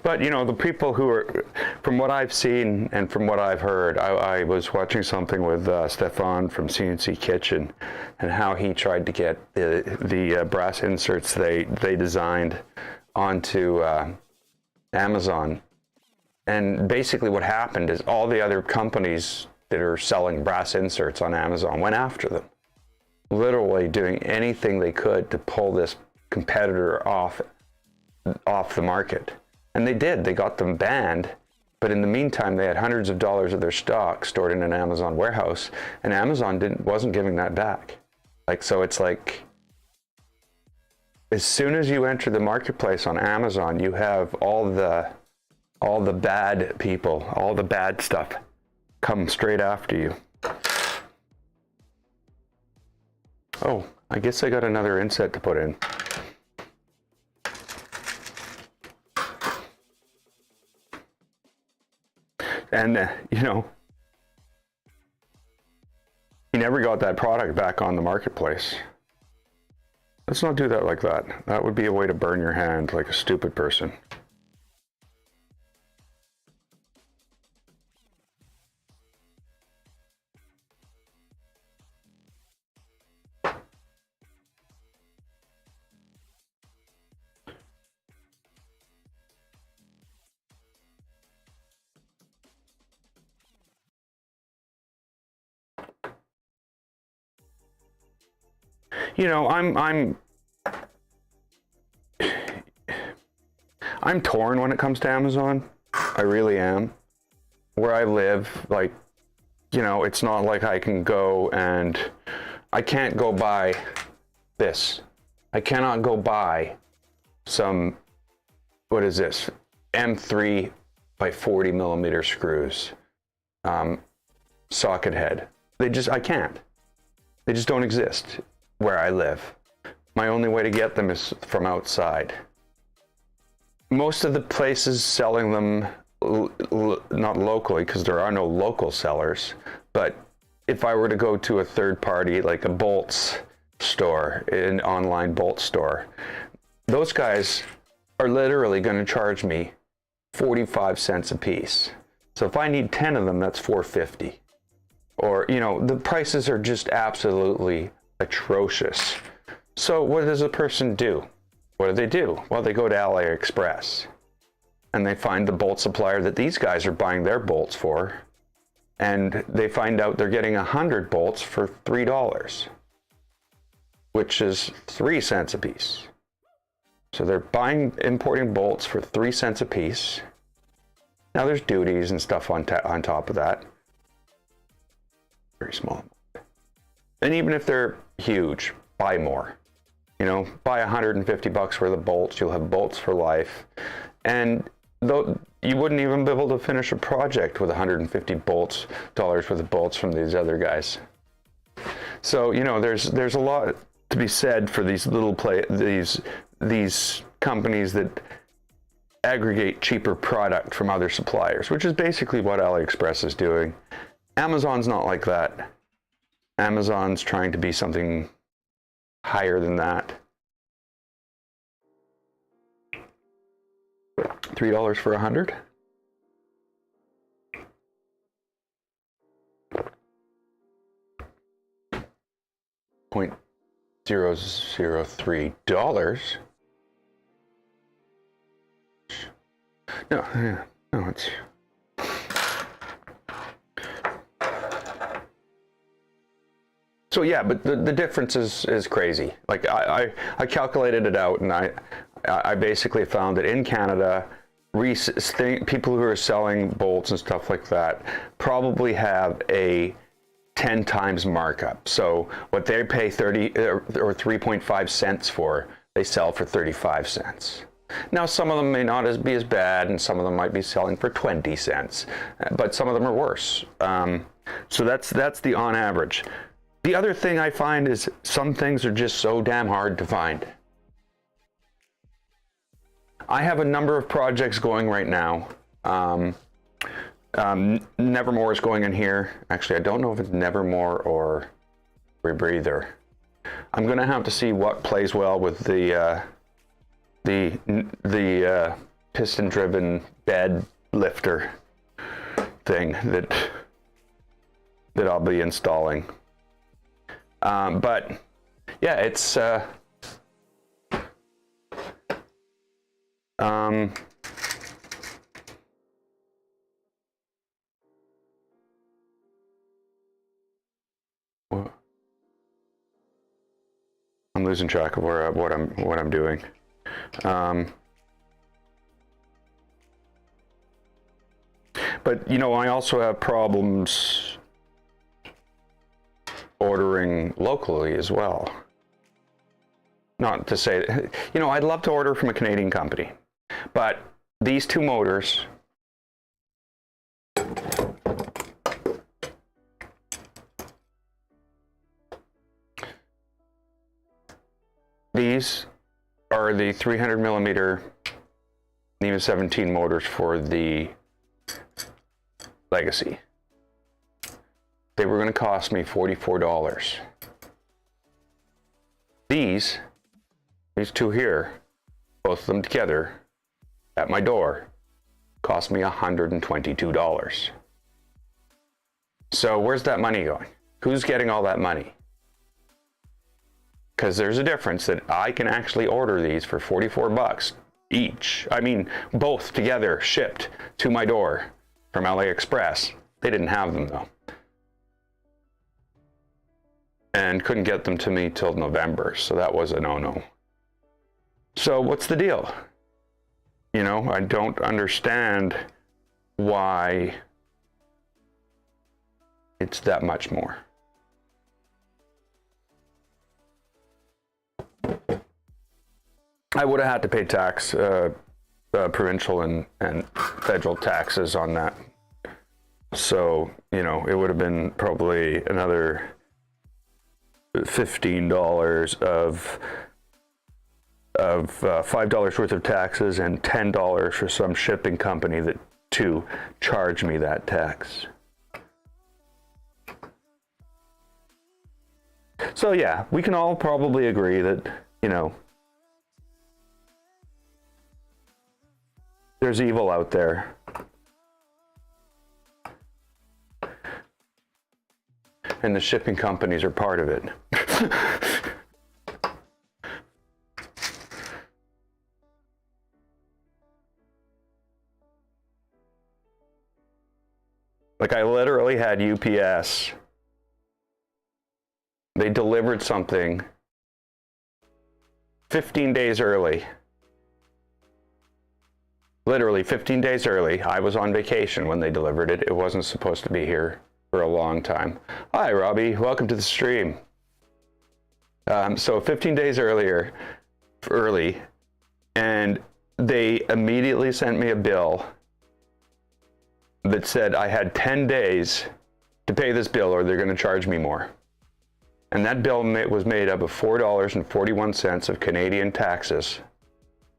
But, you know, the people who are, from what I've seen and from what I've heard, I was watching something with Stefan from CNC Kitchen and how he tried to get the brass inserts they designed onto Amazon. And basically what happened is all the other companies that are selling brass inserts on Amazon went after them, literally doing anything they could to pull this competitor off the market. And they did. They got them banned. But in the meantime, they had hundreds of dollars of their stock stored in an Amazon warehouse, and Amazon wasn't giving that back. Like, so it's like, as soon as you enter the marketplace on Amazon, you have all the bad people, all the bad stuff come straight after you. Oh, I guess I got another inset to put in. And, you know, he never got that product back on the marketplace. Let's not do that like that. That would be a way to burn your hand like a stupid person. You know, I'm torn when it comes to Amazon. I really am. Where I live, like, you know, it's not like I can go and I can't go buy this. I cannot go buy some, what is this? M3 by 40 millimeter screws, socket head. I can't. They just don't exist where I live. My only way to get them is from outside. most of the places selling them, not locally, because there are no local sellers, but if I were to go to a third party, like a bolts store, an online bolt store, those guys are literally going to charge me 45 cents a piece. So if I need 10 of them, that's $4.50. Or, you know, the prices are just absolutely atrocious. So what does a person do? What do? Well, they go to AliExpress and they find the bolt supplier that these guys are buying their bolts for, and they find out they're getting 100 bolts for $3, which is 3 cents a piece. So they're importing bolts for 3 cents a piece. Now there's duties and stuff on top of that. Very small. And even if they're huge, buy more. You know, buy 150 bucks worth of bolts. You'll have bolts for life. And though you wouldn't even be able to finish a project with 150 dollars worth of bolts from these other guys. So, you know, there's a lot to be said for these these companies that aggregate cheaper product from other suppliers, which is basically what AliExpress is doing. Amazon's not like that. Amazon's trying to be something higher than that. $3 for 100? $0.003. No, it's. So yeah, but the difference is crazy. Like I calculated it out, and I basically found that in Canada, people who are selling bolts and stuff like that probably have a 10 times markup. So what they pay 30 or 3.5 cents for, they sell for 35 cents. Now some of them may not be as bad, and some of them might be selling for 20 cents, but some of them are worse. So that's the on average. The other thing I find is some things are just so damn hard to find. I have a number of projects going right now. Nevermore is going in here. Actually, I don't know if it's Nevermore or Rebreather. I'm gonna have to see what plays well with the piston-driven bed lifter thing that I'll be installing. But yeah, it's I'm losing track of what I'm doing. But you know, I also have problems ordering locally as well. Not to say, you know, I'd love to order from a Canadian company, but these two motors, these are the 300 millimeter NEMA 17 motors for the Legacy. They were going to cost me $44. These two here, both of them together, at my door, cost me $122. So where's that money going? Who's getting all that money? Because there's a difference that I can actually order these for 44 bucks each. I mean, both together shipped to my door from AliExpress. They didn't have them though. And couldn't get them to me till November, so that was a no-no. So what's the deal? You know, I don't understand why it's that much more. I would have had to pay tax, provincial and federal taxes on that. So, you know, it would have been probably another $15 of $5 worth of taxes and $10 for some shipping company to charge me that tax. So yeah, we can all probably agree that, you know, there's evil out there. And the shipping companies are part of it. Like, I literally had UPS. They delivered something 15 days early. Literally 15 days early. I was on vacation when they delivered it. It wasn't supposed to be here for a long time. Hi, Robbie. Welcome to the stream. So 15 days early, and they immediately sent me a bill that said I had 10 days to pay this bill or they're going to charge me more. And that bill was made up of $4.41 of Canadian taxes,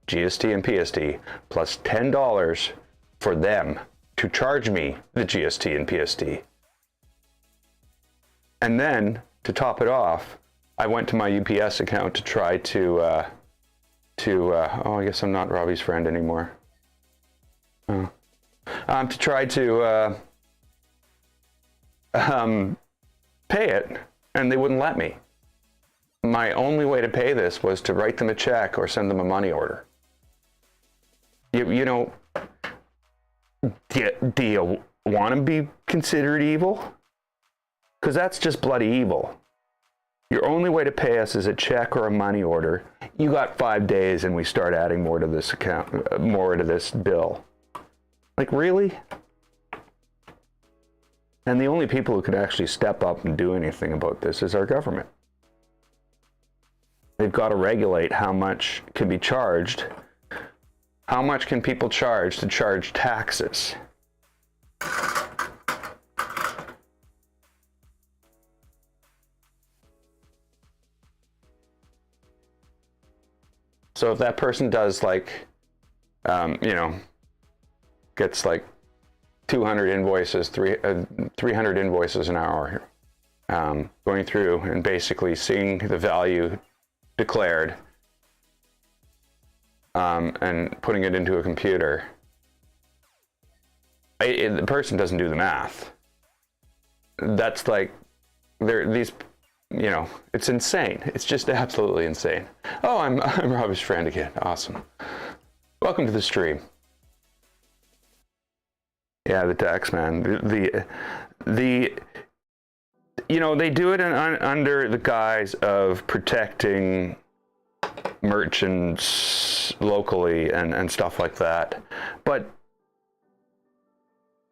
GST and PST, plus $10 for them to charge me the GST and PST. And then, to top it off, I went to my UPS account to try to oh, I guess I'm not Robbie's friend anymore. Oh. To try to pay it, and they wouldn't let me. My only way to pay this was to write them a check or send them a money order. You know, do you want to be considered evil? Because that's just bloody evil. Your only way to pay us is a check or a money order. You got 5 days and we start adding more to this account, more to this bill. Like, really? And the only people who could actually step up and do anything about this is our government. They've got to regulate how much can be charged. How much can people charge to charge taxes? So if that person does, like, you know, gets like 200 invoices, 300 invoices an hour, going through and basically seeing the value declared and putting it into a computer, the person doesn't do the math. That's like, these, you know, it's insane. It's just absolutely insane. Oh, I'm Robbie's friend again. Awesome. Welcome to the stream. Yeah, the tax man. The you know, they do it under the guise of protecting merchants locally and stuff like that. But,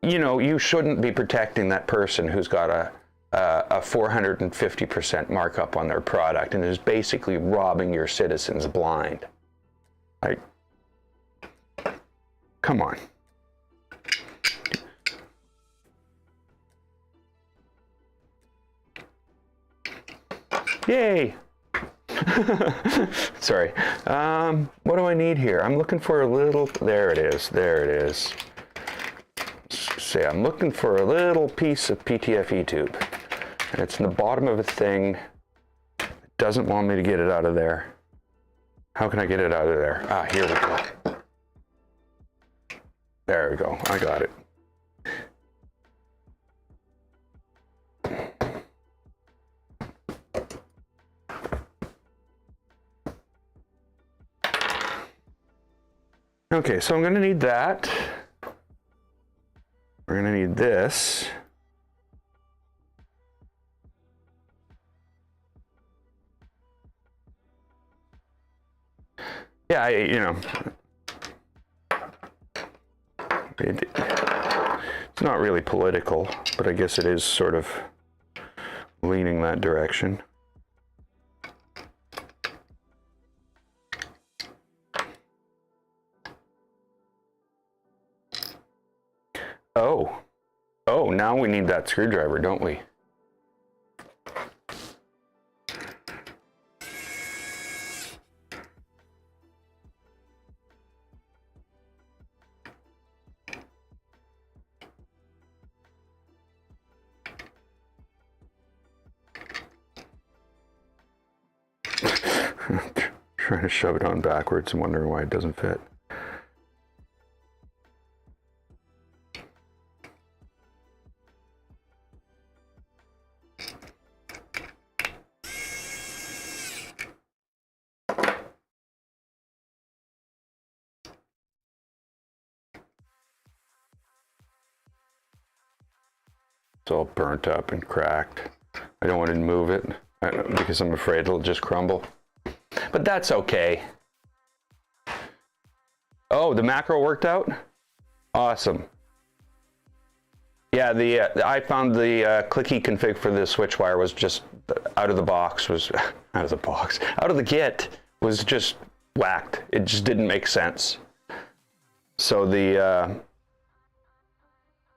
you know, you shouldn't be protecting that person who's got a 450% markup on their product and is basically robbing your citizens blind. Like, come on. Yay! Sorry. What do I need here? I'm looking for a little, there it is, there it is. Say, I'm looking for a little piece of PTFE tube. And it's in the bottom of a thing. It doesn't want me to get it out of there. How can I get it out of there? Ah, here we go. There we go, I got it. Okay, so I'm going to need that. We're going to need this. Yeah, you know, it's not really political, but I guess it is sort of leaning that direction. Oh, now we need that screwdriver, don't we? Trying to shove it on backwards and wondering why it doesn't fit. It's all burnt up and cracked. I don't want to move it because I'm afraid it'll just crumble. But that's okay. Oh, the macro worked out? Awesome. Yeah, I found the Klicky config for the switch wire was just out of the box, out of the kit was just whacked. It just didn't make sense. So the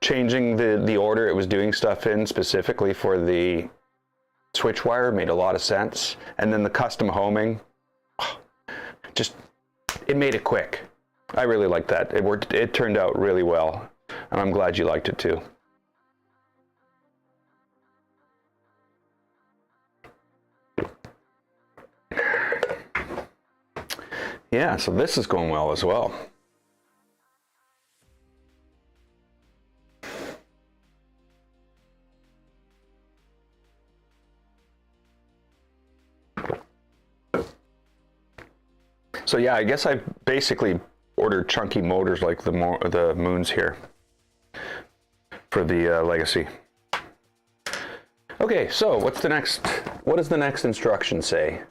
changing the order it was doing stuff in specifically for the switch wire made a lot of sense. And then the custom homing, it made it quick. I really liked that. It worked. It turned out really well, and I'm glad you liked it too. Yeah, so this is going well as well. So yeah, I guess I basically ordered chunky motors like the Moons here for the Legacy. Okay, so what does the next instruction say?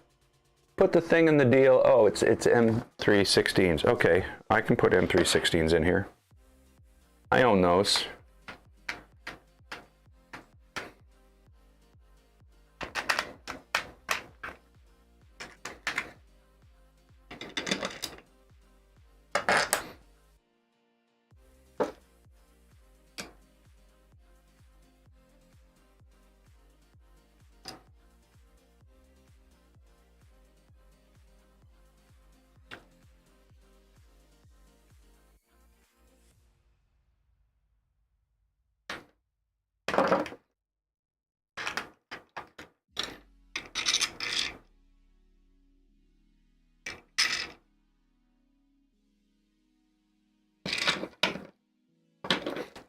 Put the thing in the deal. Oh, it's M316s. Okay, I can put M316s in here. I own those.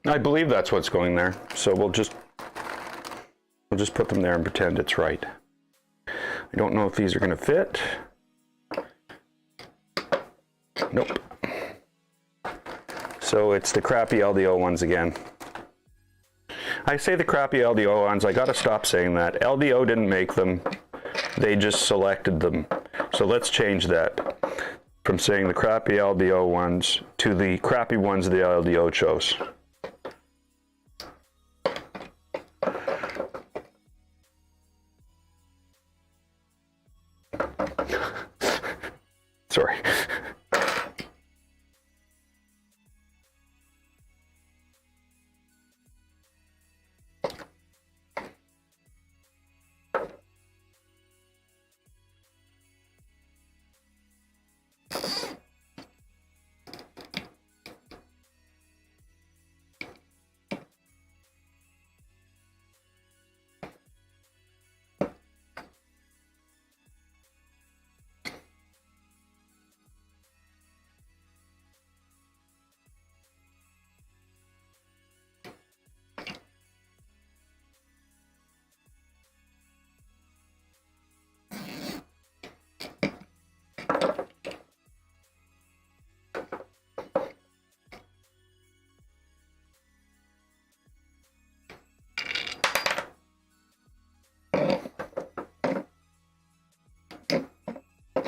I believe that's what's going there, so we'll just put them there and pretend it's right. I don't know if these are going to fit. Nope. So it's the crappy LDO ones again. I say the crappy LDO ones, I gotta stop saying that. LDO didn't make them, they just selected them. So let's change that from saying the crappy LDO ones to the crappy ones the LDO chose. Sorry.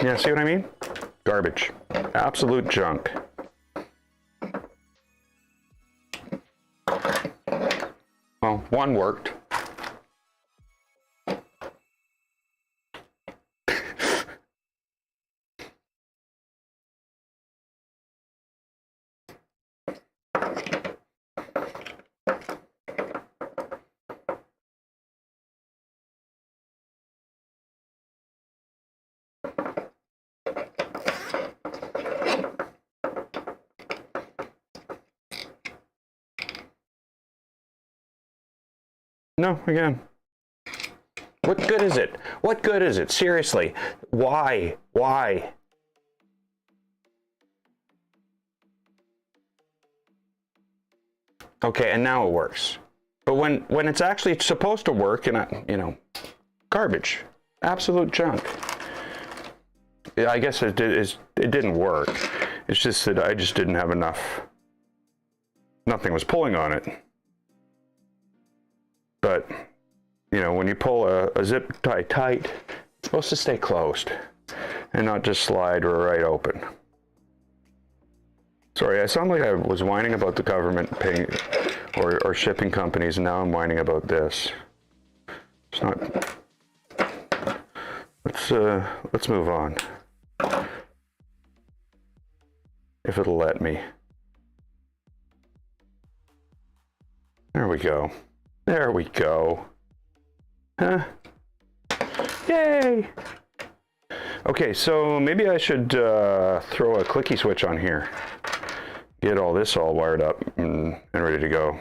Yeah, see what I mean? Garbage. Absolute junk. Well, one worked. No, again, What good is it? What good is it? Seriously, why? Why? Okay, and now it works. But when it's actually supposed to work, and you know, garbage, absolute junk. I guess it didn't work. It's just that I just didn't have enough. Nothing was pulling on it. But you know, when you pull a zip tie tight, it's supposed to stay closed and not just slide right open. Sorry, I sound like I was whining about the government paying or shipping companies, and now I'm whining about this. It's not. Let's move on. If it'll let me. There we go. There we go. Huh? Yay! Okay, so maybe I should throw a Klicky switch on here. Get all this all wired up and ready to go.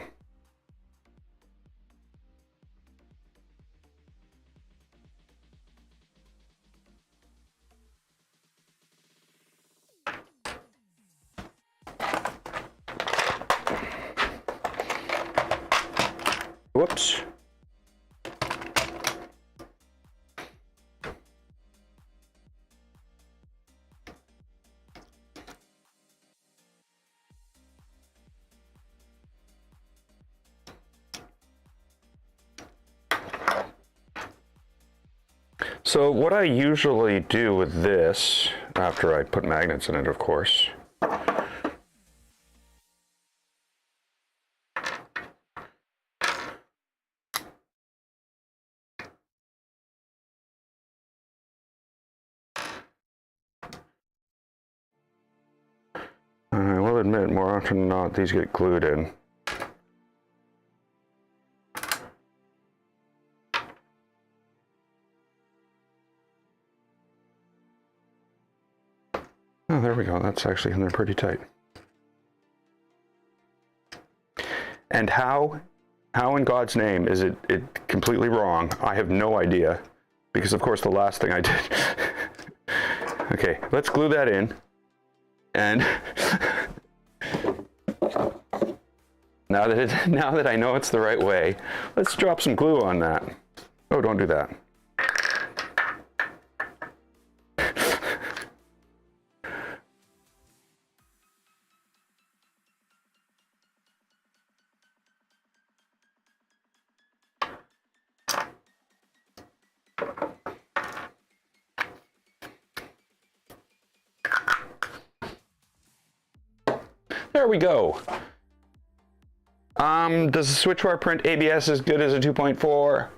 Whoops. So what I usually do with this, after I put magnets in it, of course, I will admit, more often than not, these get glued in. Oh, there we go. That's actually in there pretty tight. And how in God's name is it completely wrong? I have no idea, because of course the last thing I did. Okay, let's glue that in. And now that I know it's the right way, let's drop some glue on that. Oh, don't do that. There we go. Does the switch wire print ABS as good as a 2.4?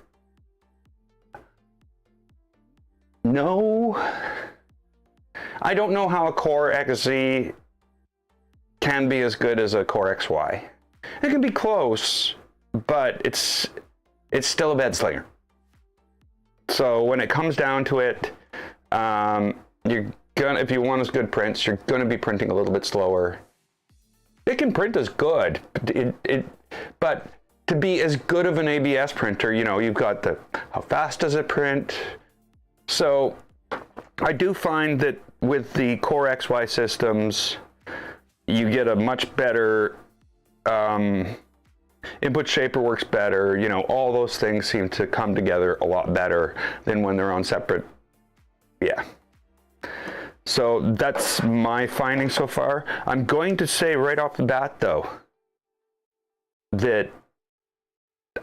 No. I don't know how a Core XZ can be as good as a Core XY. It can be close, but it's still a bed slinger. So when it comes down to it, if you want as good prints, you're gonna be printing a little bit slower. It can print as good, but to be as good of an ABS printer, you know, you've got how fast does it print? So I do find that with the Core XY systems, you get a much better, input shaper works better, you know, all those things seem to come together a lot better than when they're on separate, yeah. So that's my finding so far. I'm going to say right off the bat, though, that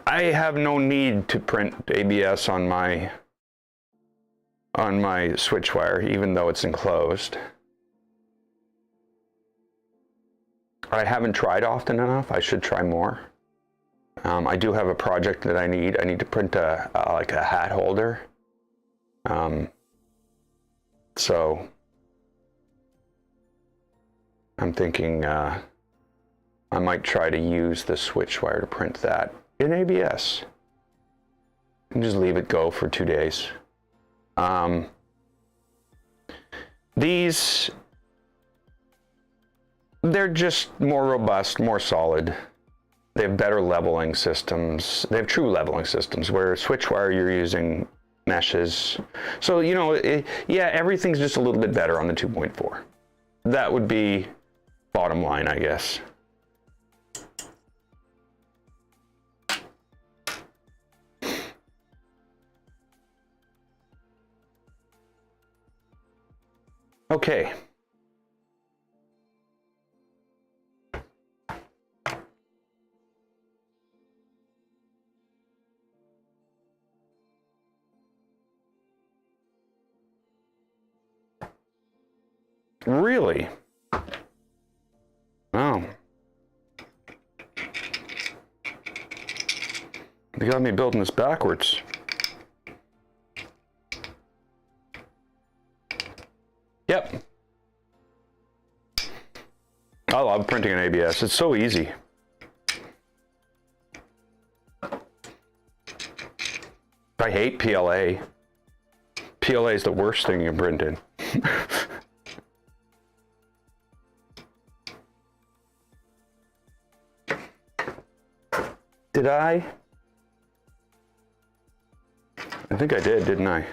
I have no need to print ABS on my switch wire, even though it's enclosed. I haven't tried often enough. I should try more. I do have a project that I need. I need to print like a hat holder. So I'm thinking I might try to use the switch wire to print that in ABS and just leave it go for 2 days. They're just more robust, more solid. They have better leveling systems. They have true leveling systems where switch wire you're using meshes. So, you know, yeah, everything's just a little bit better on the 2.4. That would be bottom line, I guess. Okay. Really? Oh. They got me building this backwards. Yep. I love printing in ABS. It's so easy. I hate PLA. PLA is the worst thing you can print in. Did I? I think I did, didn't I?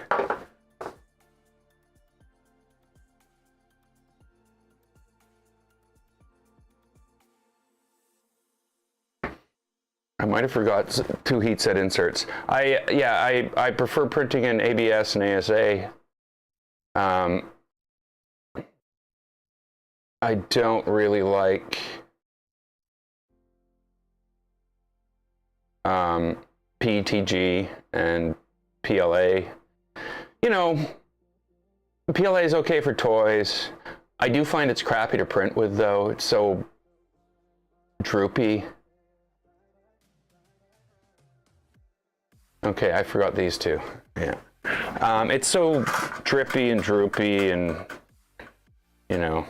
I might have forgot 2 heat set inserts. I prefer printing in ABS and ASA. I don't really like PETG and PLA. You know, PLA is okay for toys. I do find it's crappy to print with though. It's so droopy. Okay, I forgot these two. Yeah. It's so drippy and droopy and, you know,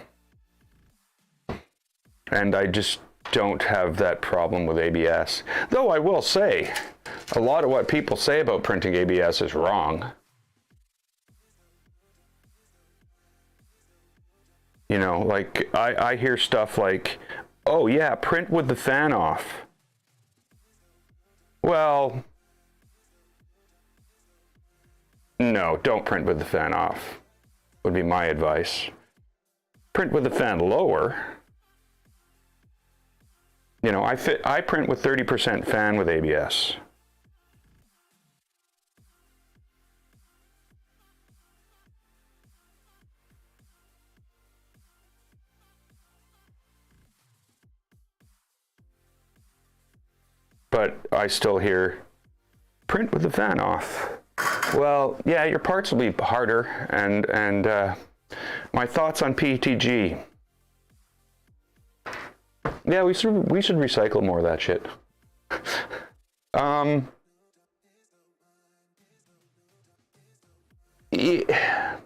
and I just don't have that problem with ABS. Though I will say, a lot of what people say about printing ABS is wrong. You know, like I hear stuff like, oh yeah, print with the fan off. Well, no, don't print with the fan off, would be my advice. Print with the fan lower. You know, I print with 30% fan with ABS. But I still hear print with the fan off. Well, yeah, your parts will be harder, and my thoughts on PETG. Yeah, we should recycle more of that shit. Yeah.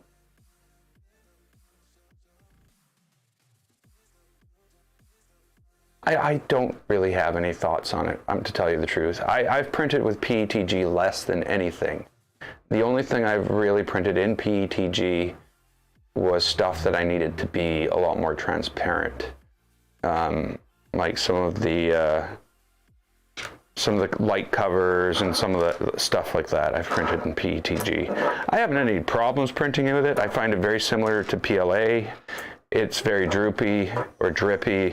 I don't really have any thoughts on it, to tell you the truth. I've printed with PETG less than anything. The only thing I've really printed in PETG was stuff that I needed to be a lot more transparent. Like some of the light covers and some of the stuff like that I've printed in PETG. I haven't had any problems printing with it. I find it very similar to PLA. It's very droopy or drippy.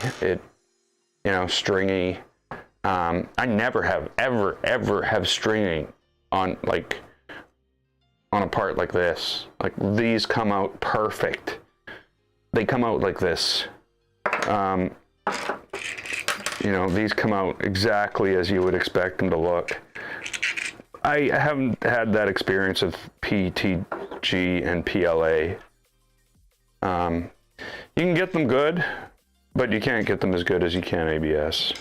You know, stringy. I never have ever have stringing on a part like this. Like these come out perfect. They come out like this. You know, these come out exactly as you would expect them to look. I haven't had that experience of PETG and PLA. You can get them good, but you can't get them as good as you can ABS.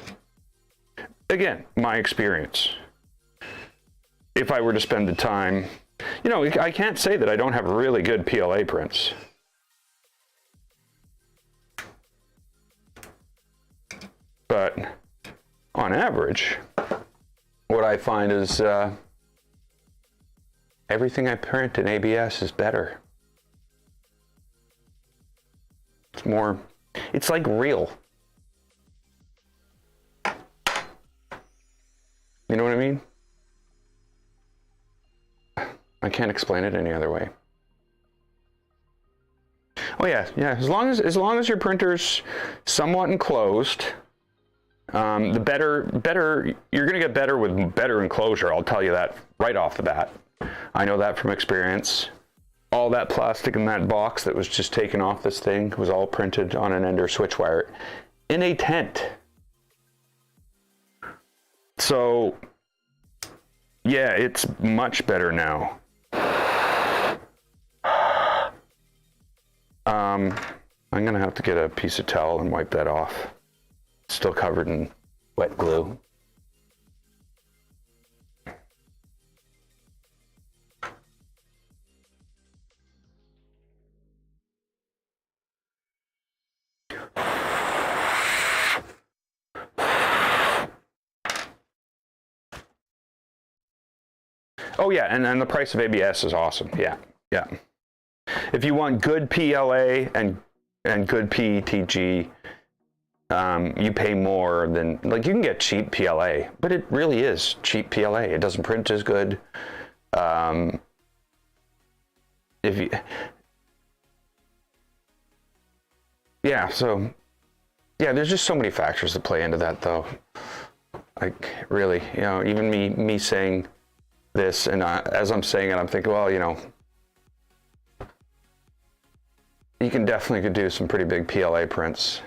Again, my experience. If I were to spend the time, you know, I can't say that I don't have really good PLA prints. But on average, what I find is everything I print in ABS is better. It's more, it's like real. You know what I mean? I can't explain it any other way. Oh yeah, yeah. As long as your printer's somewhat enclosed, the better you're gonna get better with better enclosure. I'll tell you that right off the bat. I know that from experience. All that plastic in that box that was just taken off this thing was all printed on an Ender switch wire in a tent. So yeah, it's much better now. I'm gonna have to get a piece of towel and wipe that off. It's still covered in wet glue. Oh yeah, and the price of ABS is awesome. Yeah, yeah. If you want good PLA and good PETG, you pay more than, like, you can get cheap PLA, but it really is cheap PLA. It doesn't print as good. If you, yeah, so yeah, there's just so many factors that play into that, though. Like, really, you know, even me saying this, and as I'm saying it, I'm thinking, well, you know, you can definitely do some pretty big PLA prints.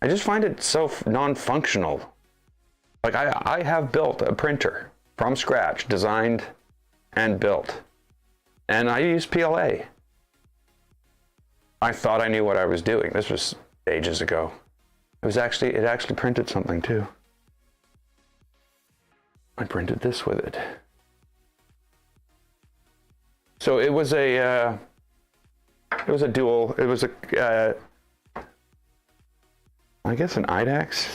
I just find it so non-functional. Like, I have built a printer from scratch, designed and built, and I use PLA. I thought I knew what I was doing. This was ages ago. It actually printed something too. I printed this with it. So it was a dual, I guess an IDAX.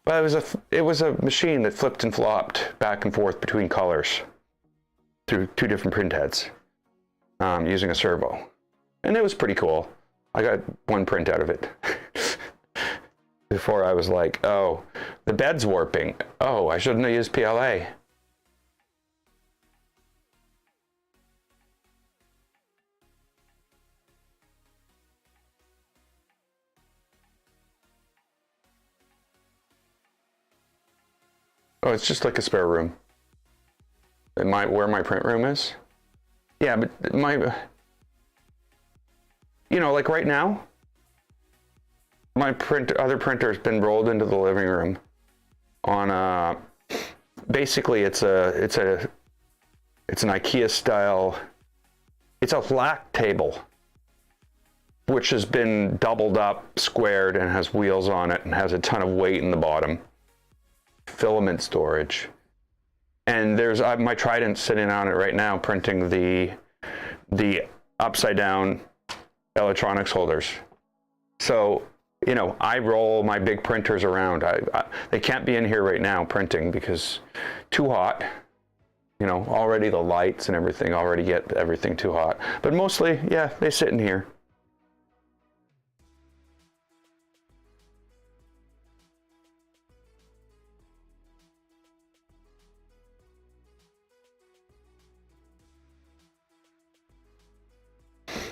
Well, it was a machine that flipped and flopped back and forth between colors through two different print heads, using a servo. And it was pretty cool. I got one print out of it. Before I was like, oh, the bed's warping. Oh, I shouldn't have used PLA. Oh, it's just like a spare room. Where my print room is? Yeah, but you know, like right now, my other printer has been rolled into the living room on basically it's an IKEA style, it's a lack table, which has been doubled up, squared, and has wheels on it and has a ton of weight in the bottom. Filament storage. And there's my Trident sitting on it right now, printing the upside down electronics holders. So, you know, I roll my big printers around. They can't be in here right now printing because too hot. You know, already the lights and everything already get everything too hot. But mostly, yeah, they sit in here.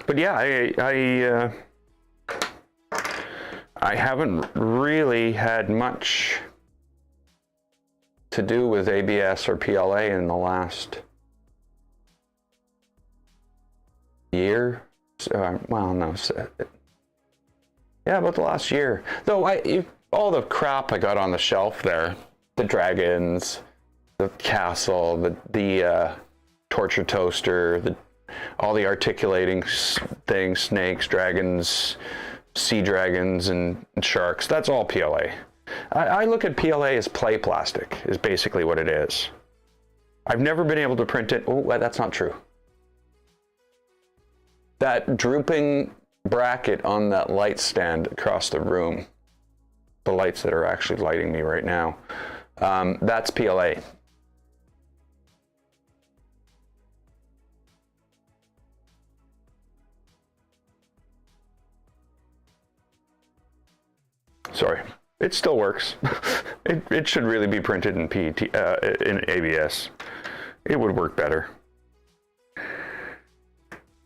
But yeah, I haven't really had much to do with ABS or PLA in the last year. Well, no, yeah, about the last year. Though all the crap I got on the shelf there, the dragons, the castle, the torture toaster, all the articulating things, snakes, dragons, sea dragons, and sharks, that's all PLA. I look at PLA as play plastic, is basically what it is. I've never been able to print it. Oh, that's not true. That drooping bracket on that light stand across the room, the lights that are actually lighting me right now, that's PLA. Sorry, it still works. It should really be printed in in ABS. It would work better.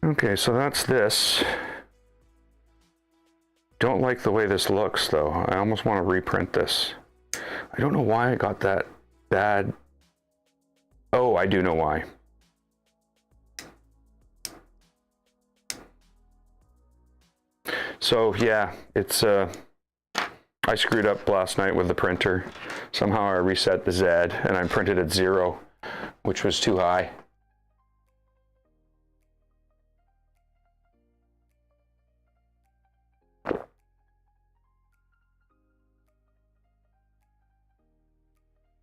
Okay, so that's this. Don't like the way this looks, though. I almost want to reprint this. I don't know why I got that bad. Oh, I do know why. So yeah, it's I screwed up last night with the printer. Somehow I reset the Z and I printed at 0, which was too high.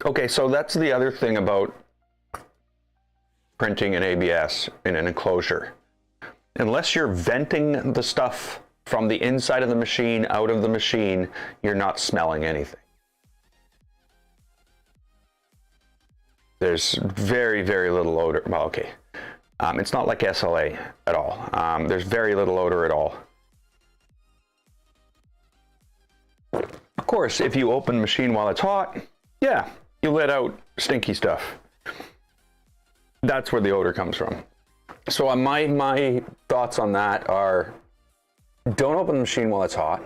Okay, so that's the other thing about printing in ABS in an enclosure. Unless you're venting the stuff from the inside of the machine out of the machine, you're not smelling anything. There's very, very little odor. Well, okay. It's not like SLA at all. There's very little odor at all. Of course, if you open the machine while it's hot, yeah, you let out stinky stuff. That's where the odor comes from. So my thoughts on that are, don't open the machine while it's hot.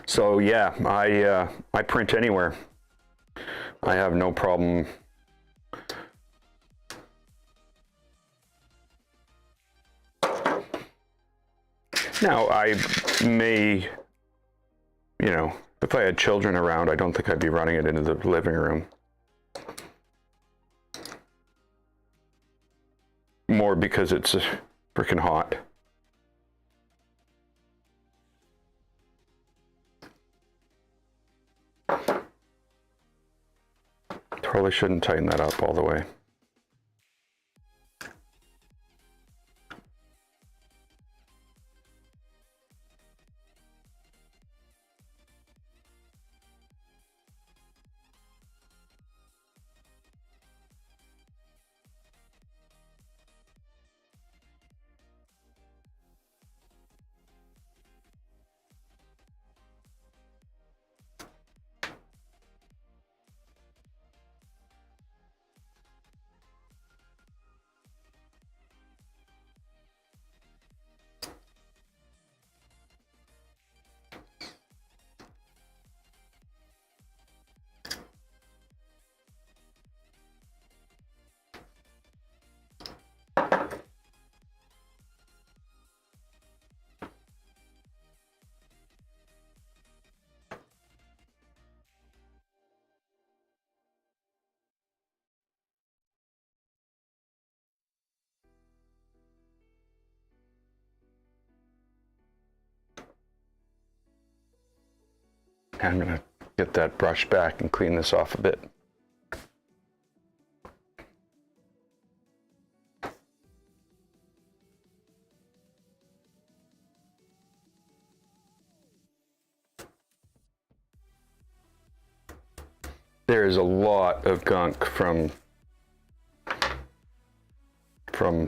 So yeah, I print anywhere. I have no problem. Now, I may, you know, if I had children around, I don't think I'd be running it into the living room. More because it's freaking hot. Probably shouldn't tighten that up all the way. I'm gonna get that brush back and clean this off a bit. There is a lot of gunk from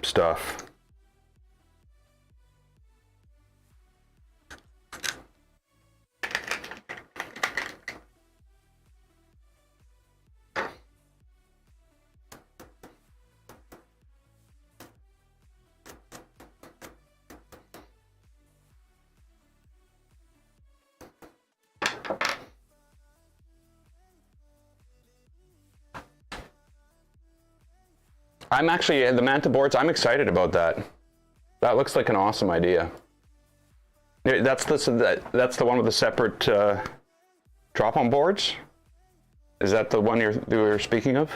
stuff. I'm actually, the Manta boards, I'm excited about that. That looks like an awesome idea. That's the one with the separate drop-on boards? Is that the one you were speaking of?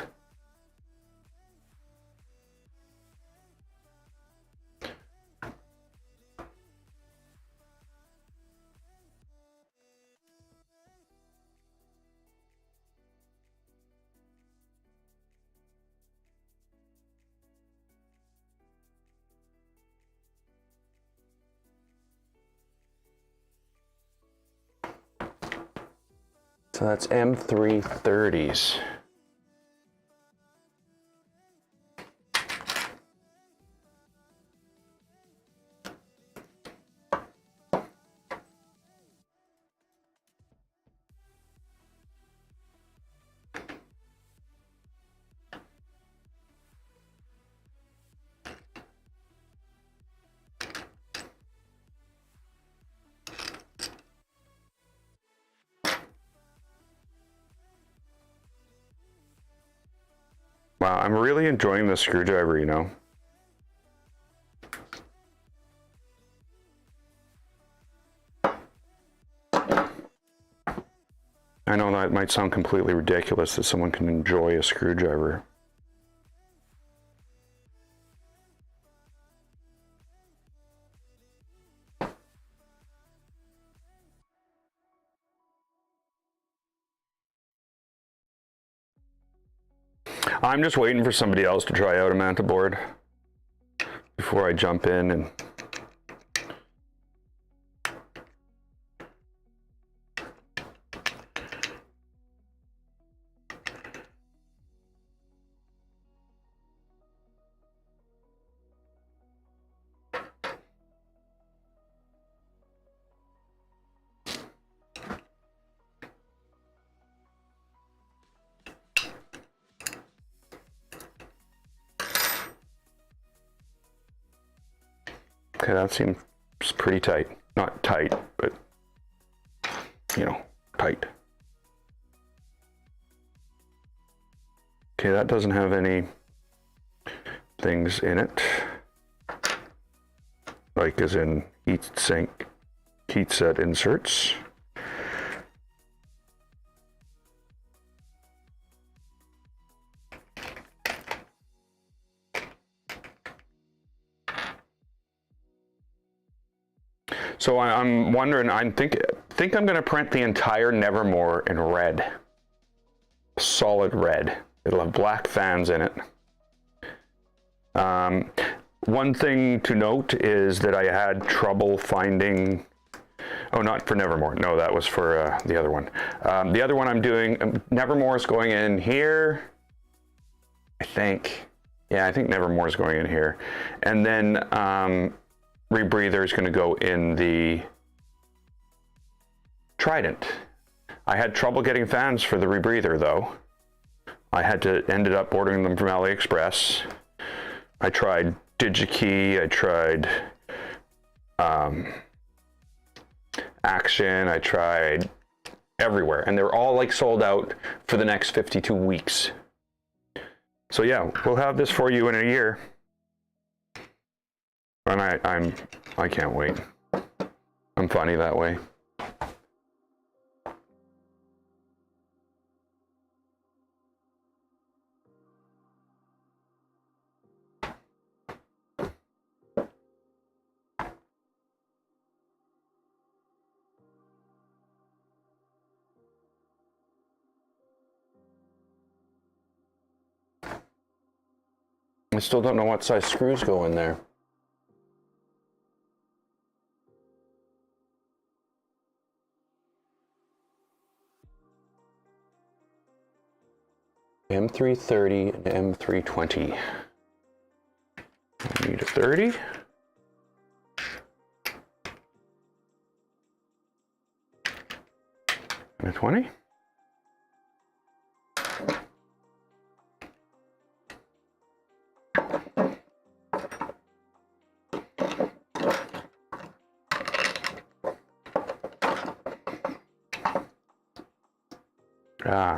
So that's M330s. Wow, I'm really enjoying this screwdriver, you know. I know that might sound completely ridiculous that someone can enjoy a screwdriver. I'm just waiting for somebody else to try out a manta board before I jump in and okay, that seems pretty tight. Not tight, but, you know, tight. Okay, that doesn't have any things in it. Like as in heat sink, heat set inserts. So I'm wondering, I think I'm going to print the entire Nevermore in red, solid red. It'll have black fans in it. One thing to note is that I had trouble finding, oh, not for Nevermore. No, that was for the other one. The other one I'm doing, Nevermore is going in here, I think. Yeah, I think Nevermore is going in here. And then Rebreather is going to go in the Trident. I had trouble getting fans for the Rebreather though. I ended up ordering them from AliExpress. I tried DigiKey, I tried Action, I tried everywhere, and they're all like sold out for the next 52 weeks. So yeah, we'll have this for you in a year. And I can't wait. I'm funny that way. I still don't know what size screws go in there. M330 and M320. I need a 30. And a 20. Ah.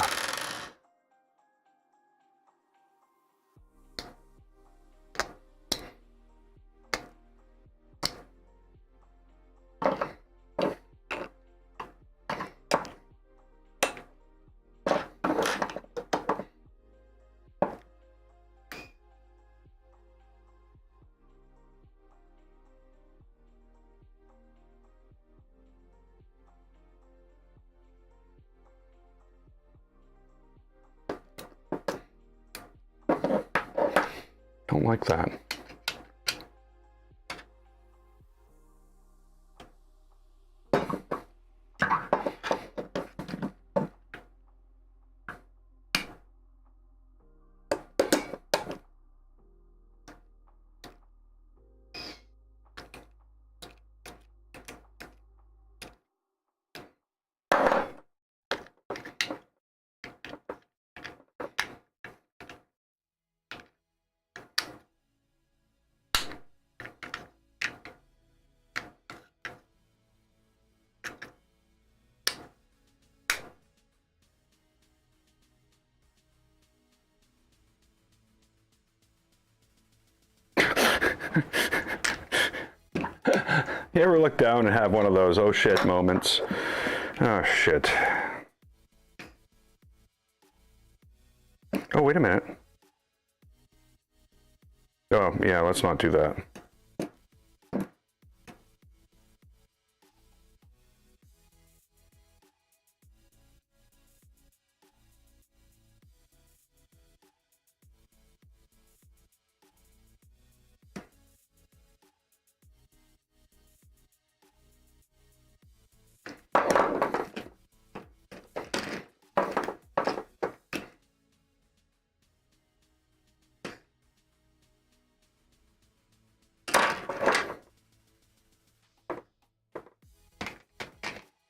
Don't like that. You ever look down and have one of those oh shit moments? Oh shit. Oh, wait a minute. Oh, yeah, let's not do that.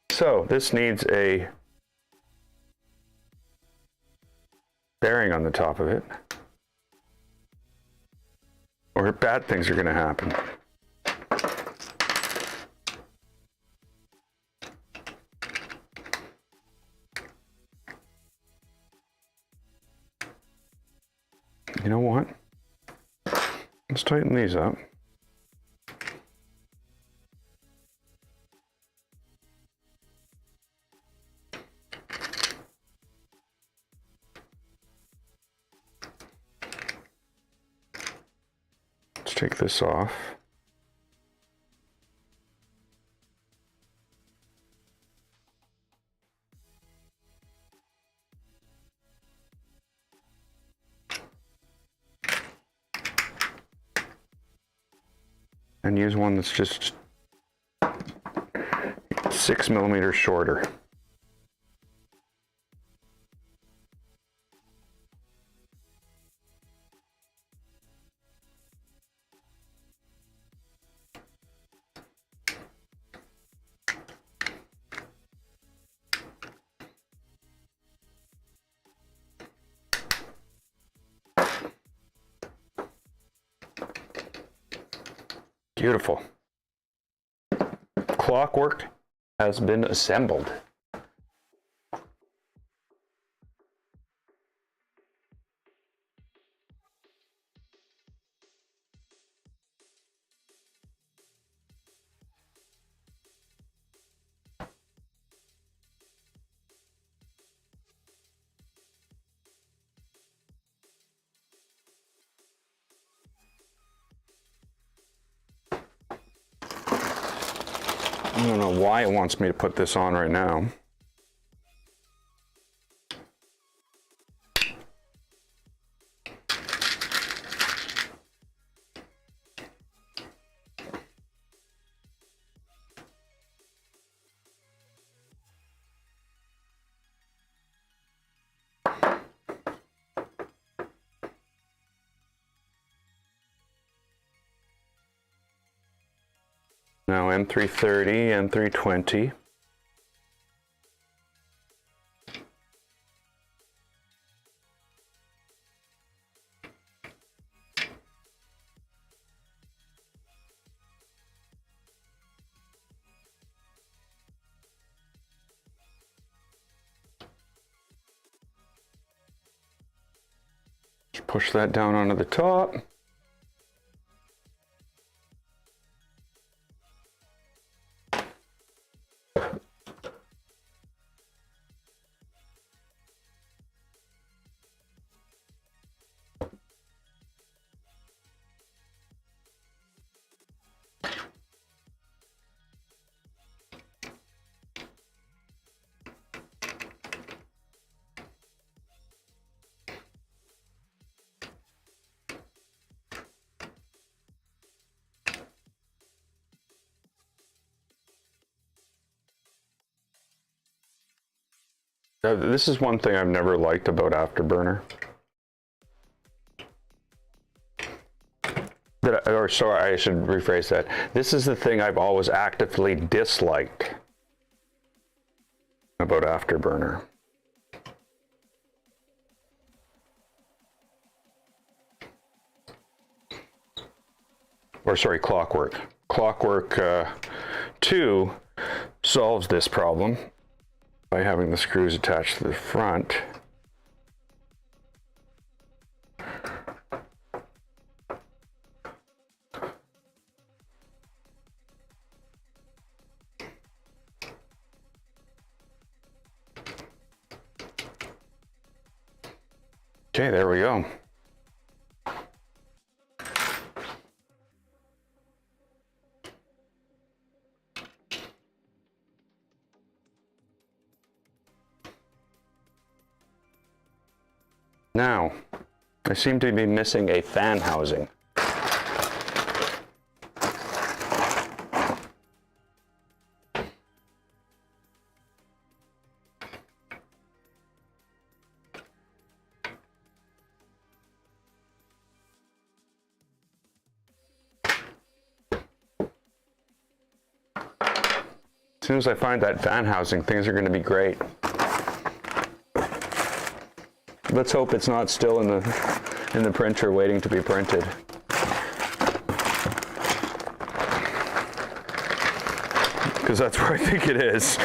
So this needs a bearing on the top of it, or bad things are going to happen. You know what? Let's tighten these up. Let's take this off. And use one that's just 6 millimeters shorter. Beautiful. Clockwork has been assembled. I don't know why it wants me to put this on right now. Now M330, M320. Just push that down onto the top. This is one thing I've never liked about Afterburner. Or sorry, I should rephrase that. This is the thing I've always actively disliked about Afterburner. Or sorry, Clockwork. Clockwork 2 solves this problem by having the screws attached to the front. Okay, there we go. Now, I seem to be missing a fan housing. As soon as I find that fan housing, things are going to be great. Let's hope it's not still in the printer waiting to be printed. Because that's where I think it is.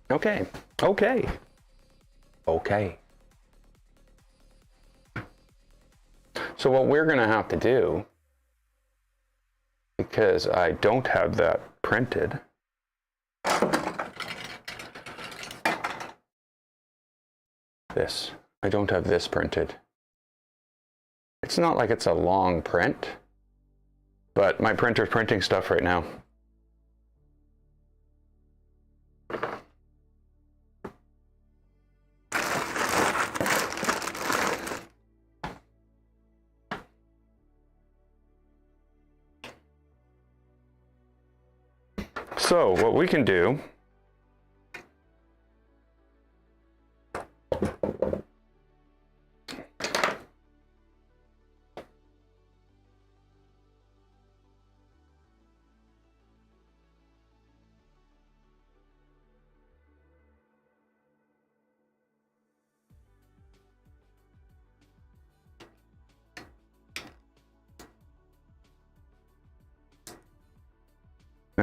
Okay. Okay. Okay. So what we're going to have to do, because I don't have that printed, I don't have this printed. It's not like it's a long print, but my printer's printing stuff right now. So what we can do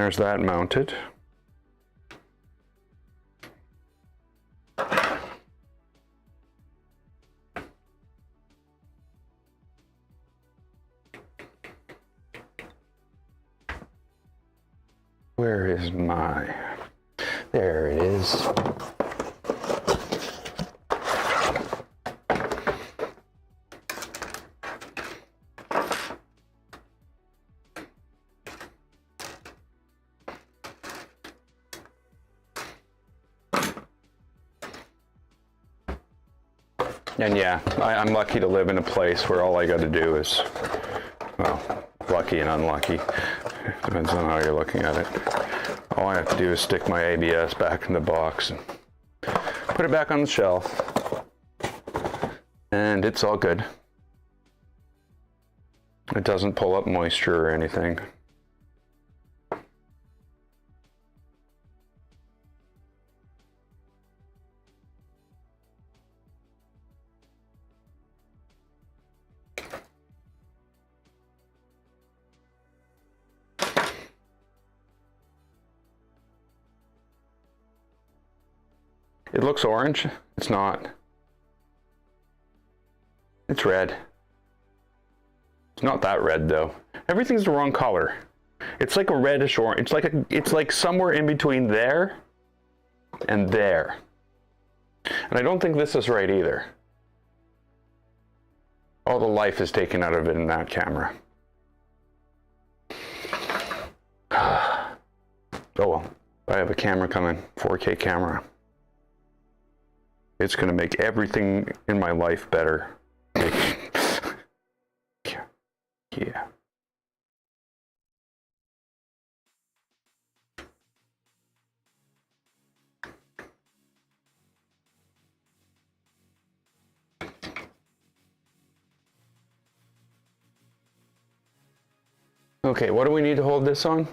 there's that mounted. Where is my... There it is. And yeah, I'm lucky to live in a place where all I got to do is, well, lucky and unlucky. Depends on how you're looking at it. All I have to do is stick my ABS back in the box and put it back on the shelf. And it's all good. It doesn't pull up moisture or anything. It looks orange. It's not. It's red. It's not that red though. Everything's the wrong color. It's like a reddish orange. It's like somewhere in between there and there. And I don't think this is right either. All the life is taken out of it in that camera. Oh well, I have a camera coming, 4K camera. It's going to make everything in my life better. Yeah. Okay, what do we need to hold this on?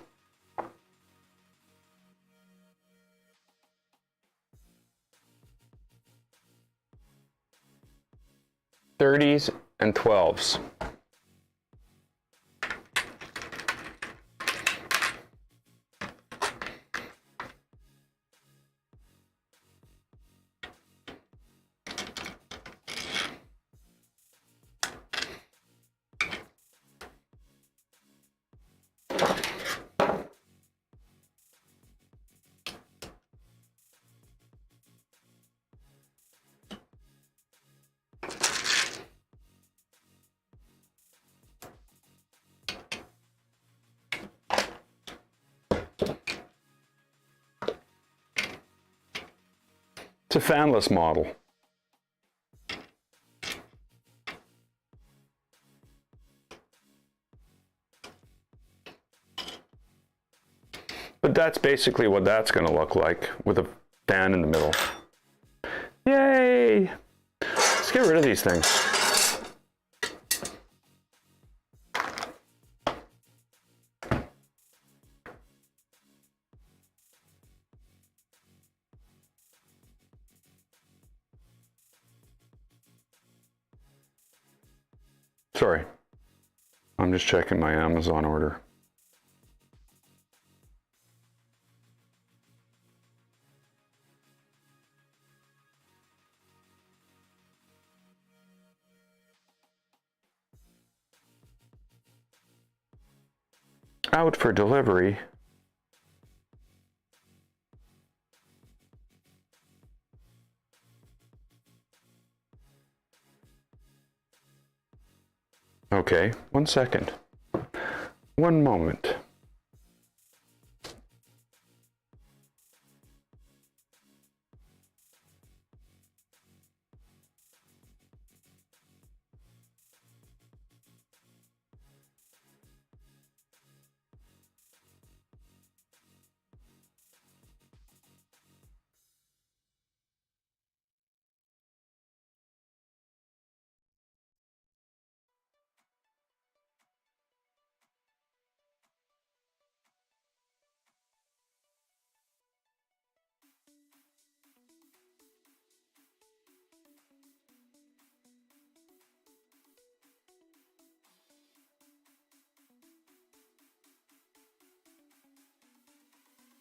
'30s and 12s. It's a fanless model. But that's basically what that's going to look like with a fan in the middle. Yay! Let's get rid of these things. Sorry, I'm just checking my Amazon order. Out for delivery. Okay, 1 second. 1 moment.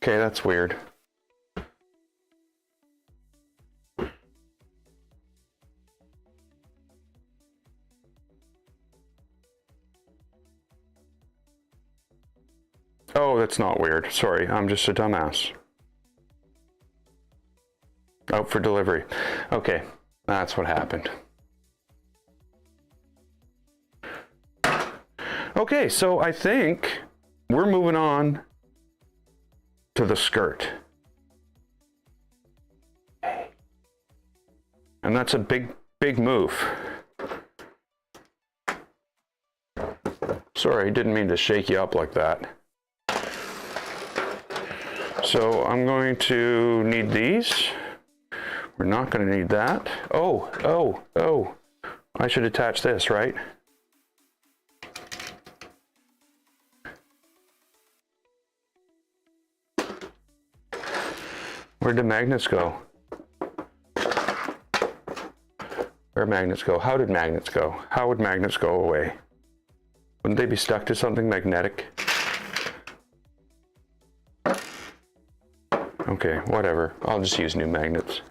Okay, that's weird. Oh, that's not weird. Sorry, I'm just a dumbass. Out for delivery. Okay, that's what happened. Okay, so I think we're moving on to the skirt. And that's a big, big move. Sorry, didn't mean to shake you up like that. So I'm going to need these. We're not going to need that. Oh, I should attach this, right? Where'd the magnets go? Where'd magnets go? How did magnets go? How would magnets go away? Wouldn't they be stuck to something magnetic? Okay, whatever. I'll just use new magnets.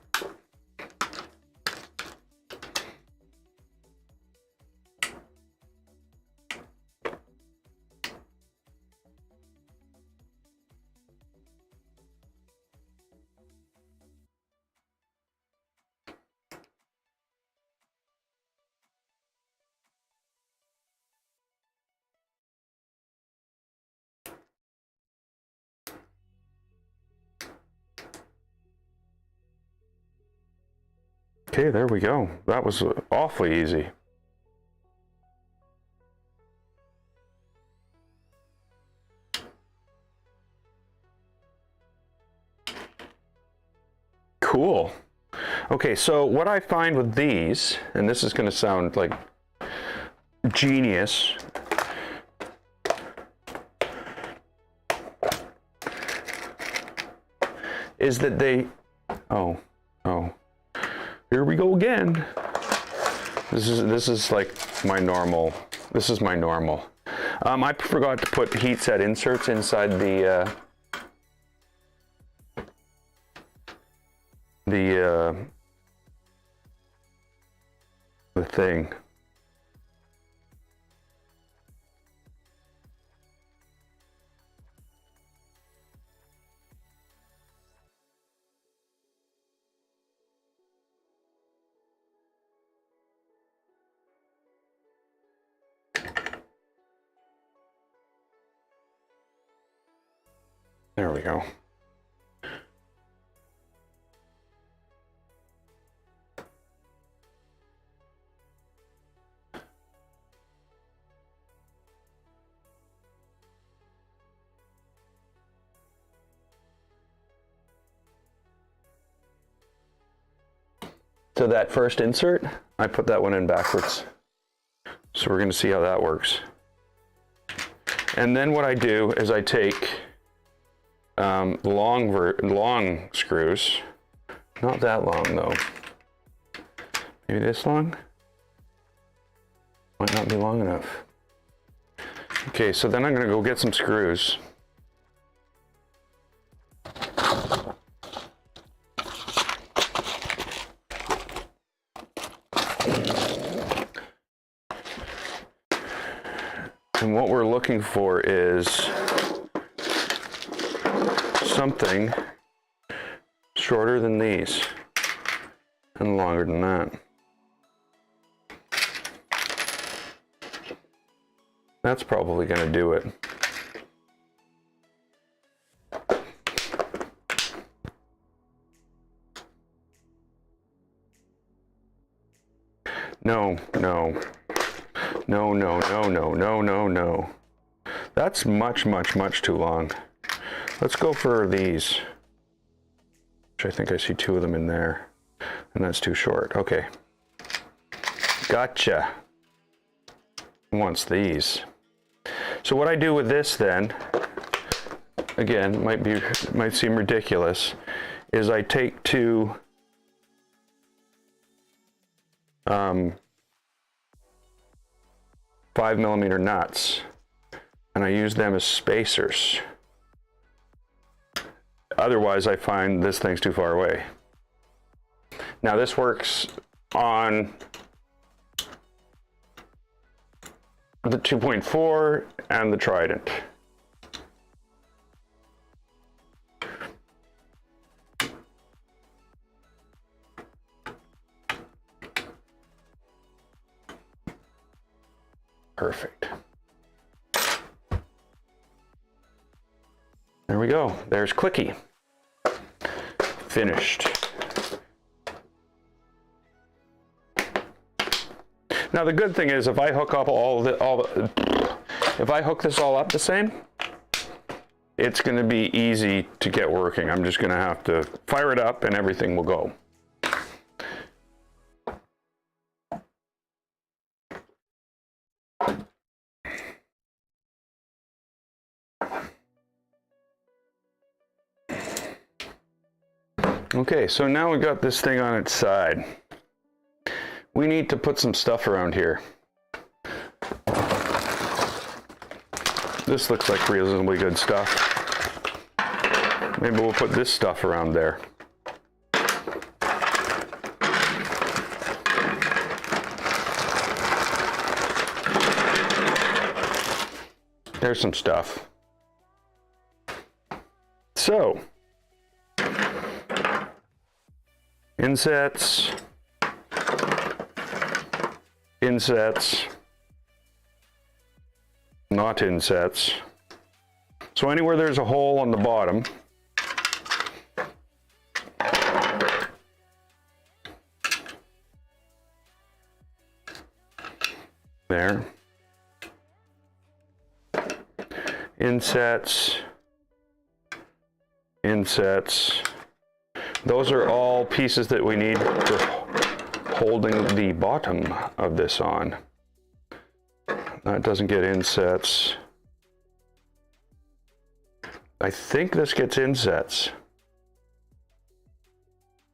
Okay, there we go. That was awfully easy. Cool. Okay, so what I find with these, and this is going to sound like genius, is that they, oh, here we go again. This is like my normal. This is my normal. I forgot to put heat set inserts inside the thing. There we go. So that first insert, I put that one in backwards. So we're going to see how that works. And then what I do is I take long screws, not that long though. Maybe this long? Might not be long enough. Okay, so then I'm going to go get some screws. And what we're looking for is something shorter than these and longer than that. That's probably going to do it. No. That's much too long. Let's go for these, which I think I see 2 of them in there, and that's too short. Okay. Gotcha. Wants these. So what I do with this then, again, might seem ridiculous, is I take 2 5mm nuts, and I use them as spacers. Otherwise, I find this thing's too far away. Now this works on the 2.4 and the Trident. Perfect. There we go. There's Klicky. Finished. Now the good thing is, if I hook up if I hook this all up the same, it's going to be easy to get working. I'm just going to have to fire it up and everything will go. Okay, so now we got this thing on its side. We need to put some stuff around here. This looks like reasonably good stuff. Maybe we'll put this stuff around there. There's some stuff. So, insets, not insets. So anywhere there's a hole on the bottom, there, insets, those are all pieces that we need for holding the bottom of this on. That doesn't get insets. I think this gets insets.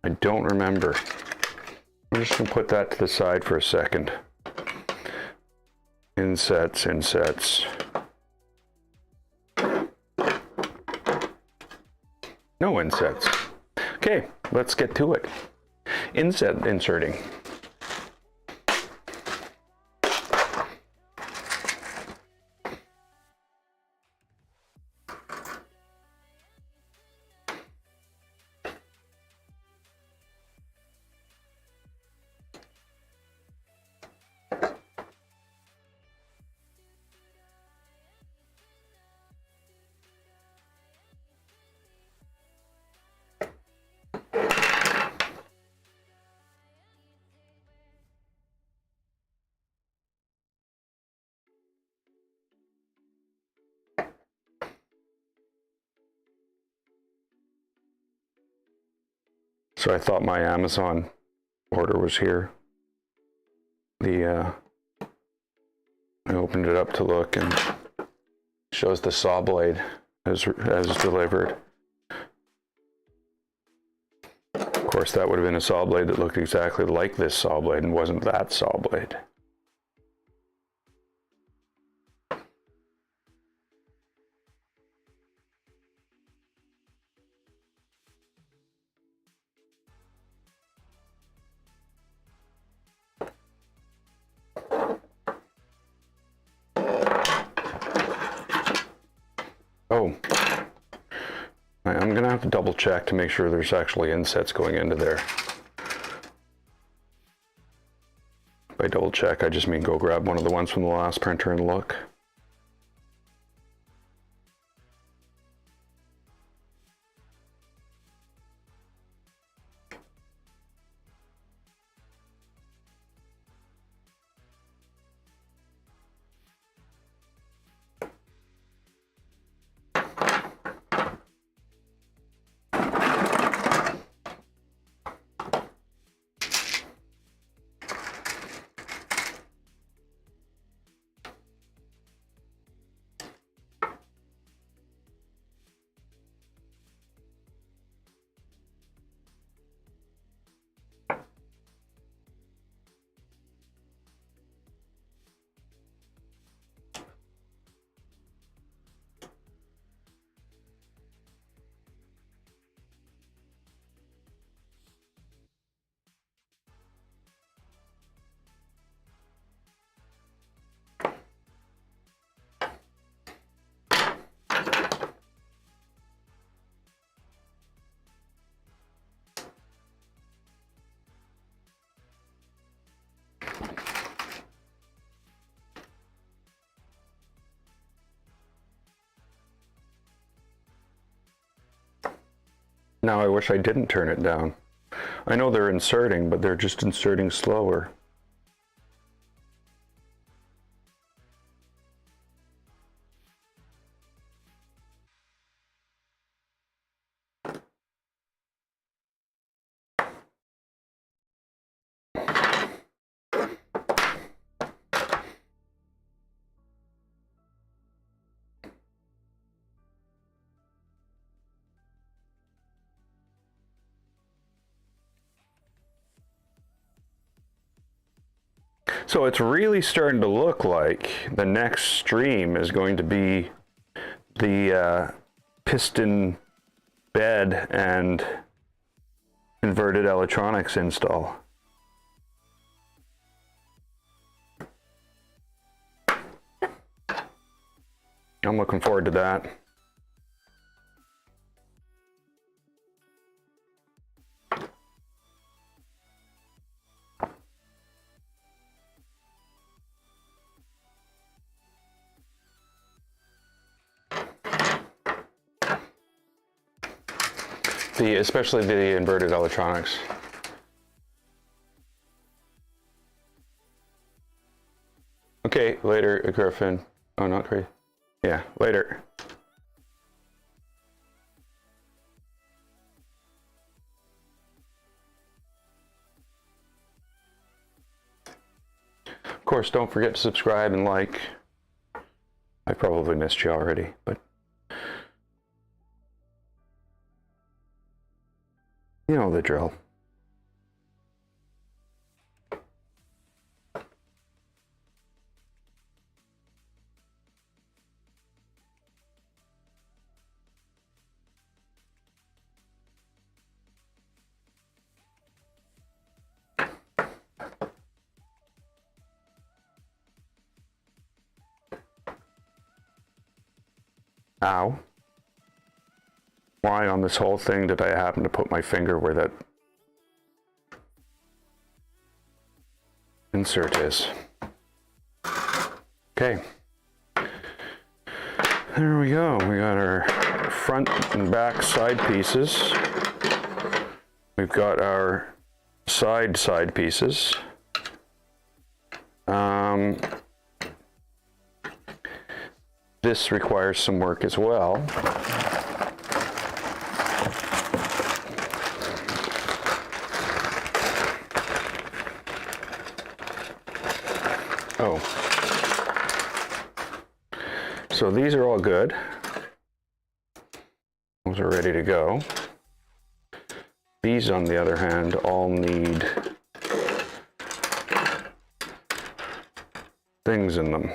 I don't remember. I'm just gonna put that to the side for a second. Insets. No insets. Okay, let's get to it. Inset inserting. So I thought my Amazon order was here. I opened it up to look, and shows the saw blade as delivered. Of course, that would have been a saw blade that looked exactly like this saw blade and wasn't that saw blade. Oh, I'm gonna have to double check to make sure there's actually insets going into there. By double check, I just mean go grab one of the ones from the last printer and look. Now I wish I didn't turn it down. I know they're inserting, but they're just inserting slower. So it's really starting to look like the next stream is going to be the piston bed and inverted electronics install. I'm looking forward to that. Especially the inverted electronics. Okay, later, Griffin. Oh, not crazy. Yeah, later. Of course, don't forget to subscribe and like. I probably missed you already, but you know the drill. Ow. Why on this whole thing did I happen to put my finger where that insert is? Okay. There we go. We got our front and back side pieces. We've got our side pieces. This requires some work as well. Oh. So these are all good. Those are ready to go. These, on the other hand, all need things in them.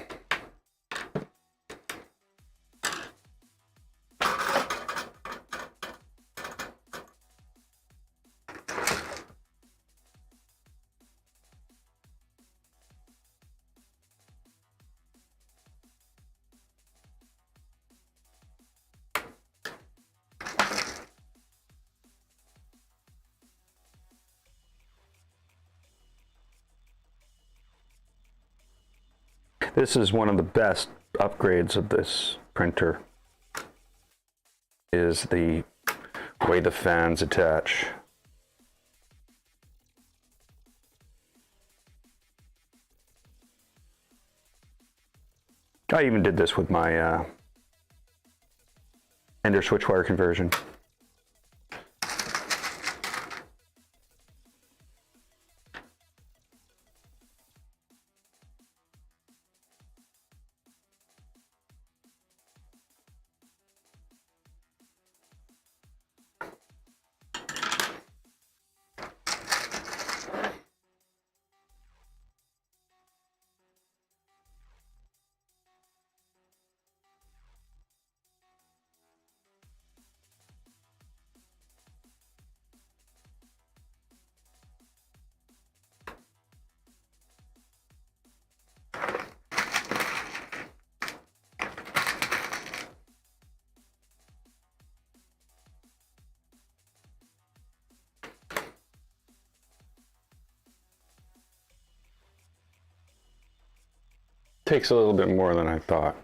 This is one of the best upgrades of this printer, is the way the fans attach. I even did this with my Ender switch wire conversion. Takes a little bit more than I thought.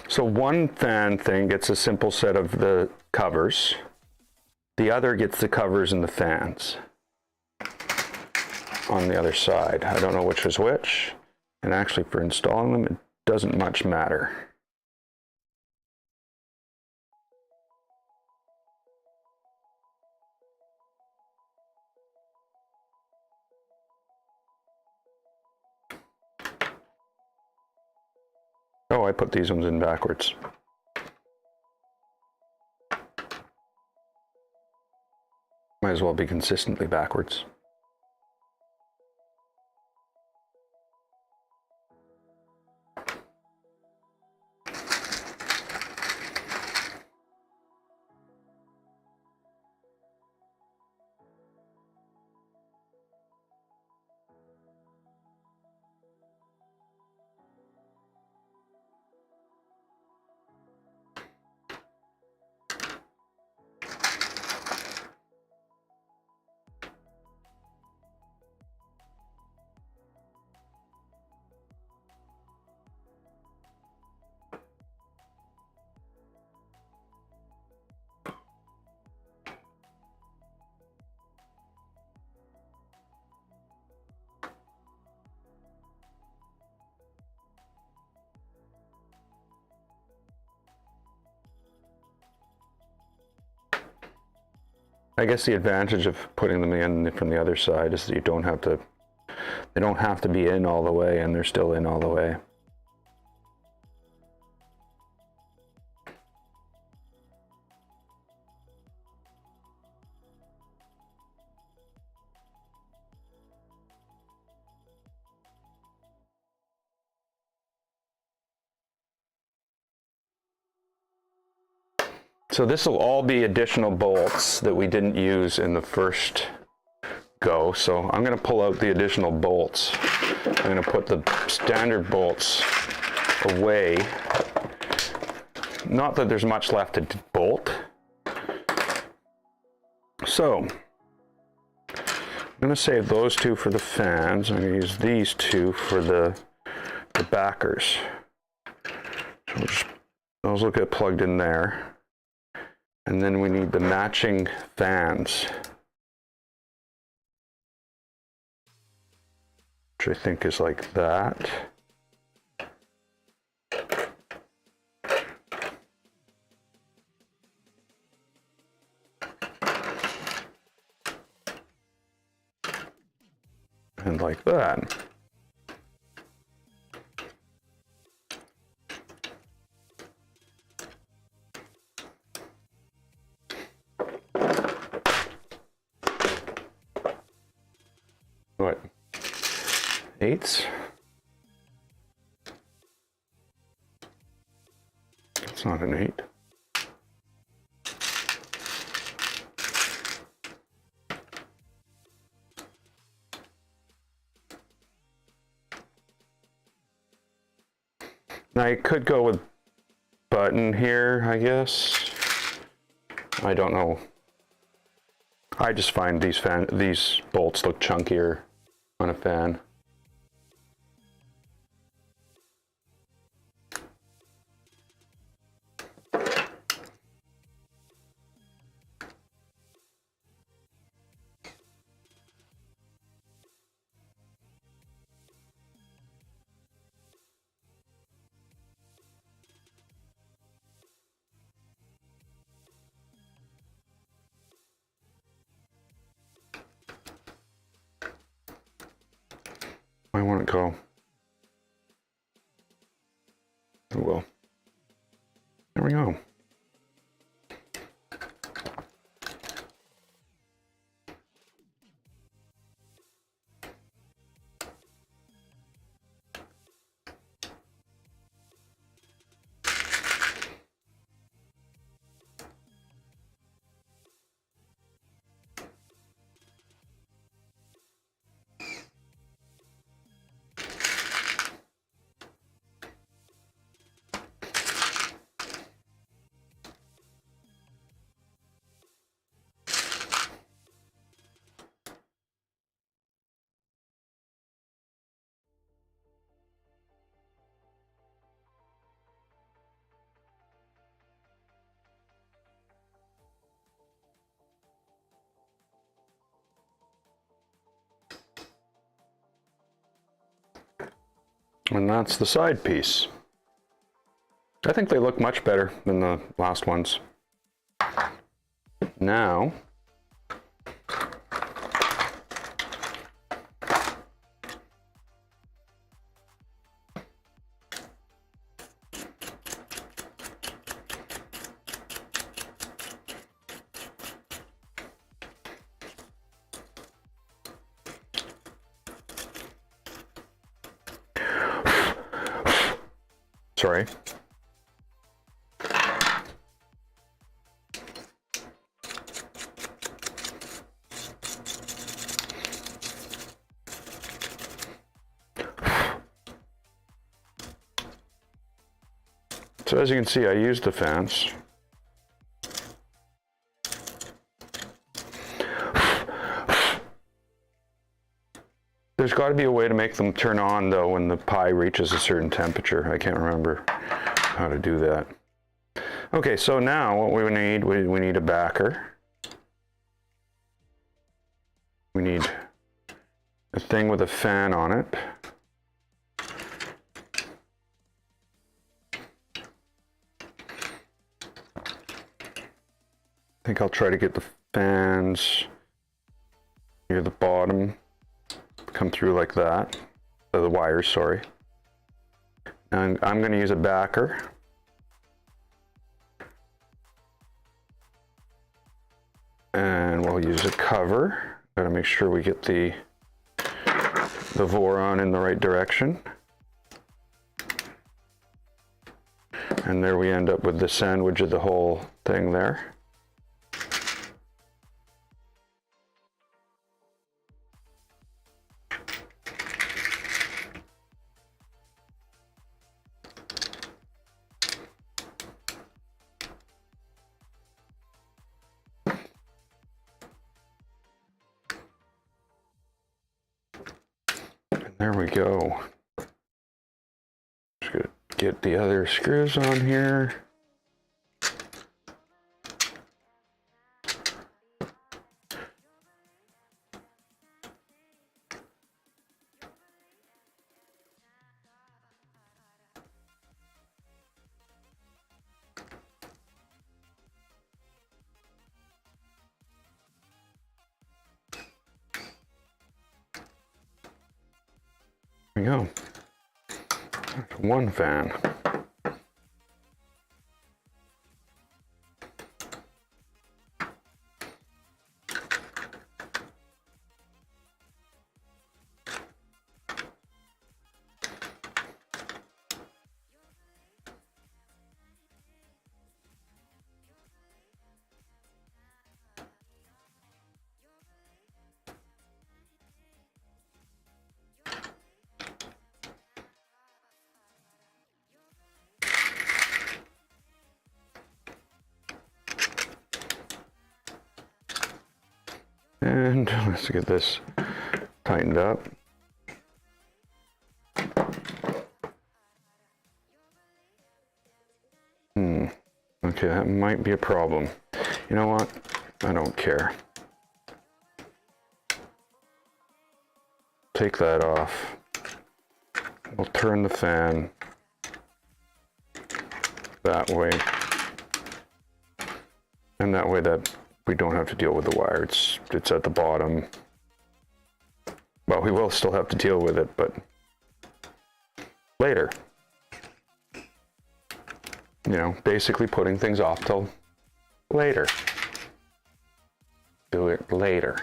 So one fan thing gets a simple set of the covers. The other gets the covers and the fans on the other side. I don't know which is which, and actually for installing them, it doesn't much matter. Oh, I put these ones in backwards. Might as well be consistently backwards. I guess the advantage of putting them in from the other side is that you don't have to, they don't have to be in all the way, and they're still in all the way. So this will all be additional bolts that we didn't use in the first go. So I'm going to pull out the additional bolts. I'm going to put the standard bolts away. Not that there's much left to bolt. So I'm going to save those two for the fans. I'm going to use these two for the backers. So those will get plugged in there. And then we need the matching fans, which I think is like that. And like that. What? 8s? It's not an 8. Now you could go with button here, I guess. I don't know. I just find these bolts look chunkier on a fan. I want to go. Oh well. There we go. And that's the side piece. I think they look much better than the last ones. Now, sorry. So as you can see, I used the fans. There's got to be a way to make them turn on though when the pie reaches a certain temperature. I can't remember how to do that. Okay, so now what we need a backer. We need a thing with a fan on it. I think I'll try to get the fans near the bottom, come through like that, the wires, sorry. And I'm going to use a backer. And we'll use a cover. Gotta make sure we get the Voron in the right direction. And there we end up with the sandwich of the whole thing there. There we go. Just gonna get the other screws on here. we go. One fan. And let's get this tightened up. Okay, that might be a problem. You know what? I don't care. Take that off. We'll turn the fan that way. And that way that we don't have to deal with the wire. It's at the bottom. Well, we will still have to deal with it, but later. You know, basically putting things off till later. Do it later.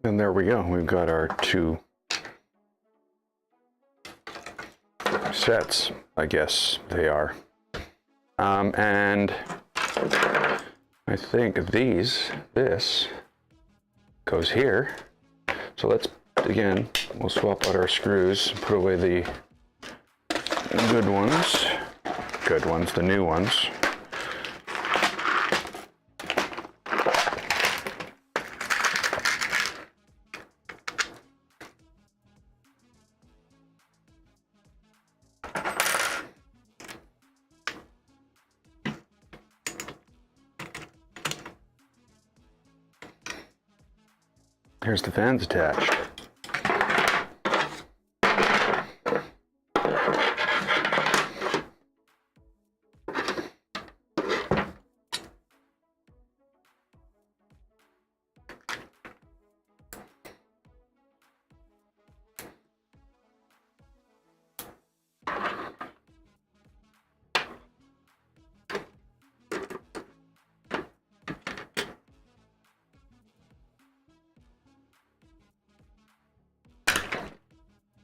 And there we go. We've got our two sets, I guess they are. And I think this goes here. So let's, again, we'll swap out our screws, put away the good ones, the new ones. Here's the fans attached.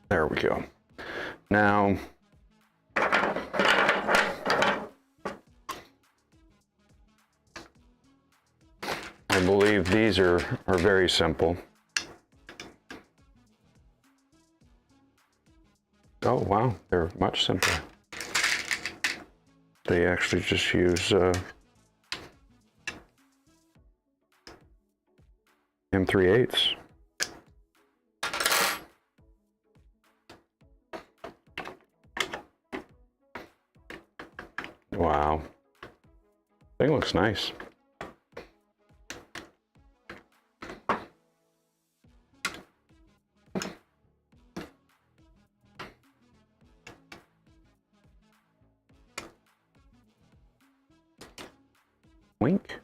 There we go. Now, I believe these are very simple. Oh, wow, they're much simpler. They actually just use M3/8. Wow, thing looks nice. Wink.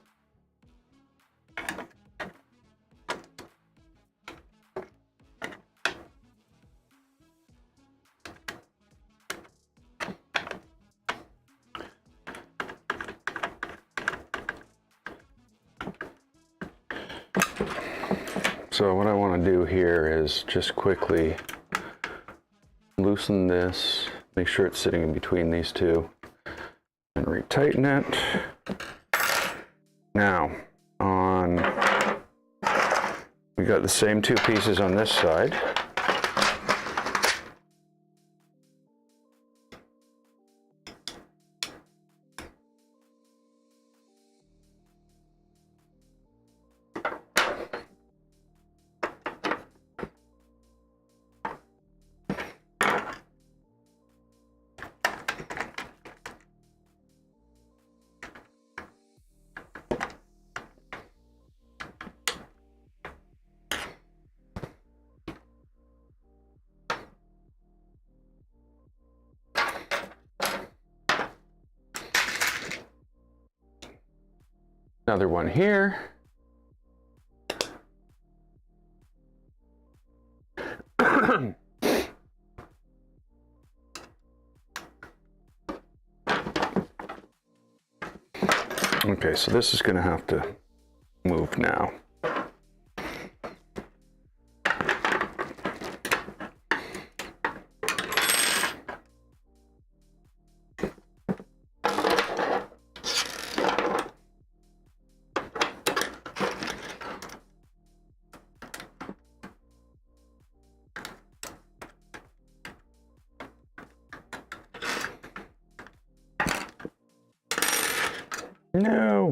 So what I want to do here is just quickly loosen this, make sure it's sitting in between these two, and retighten it. Now, we got the same two pieces on this side. Another one here. Okay, so this is going to have to move now. No.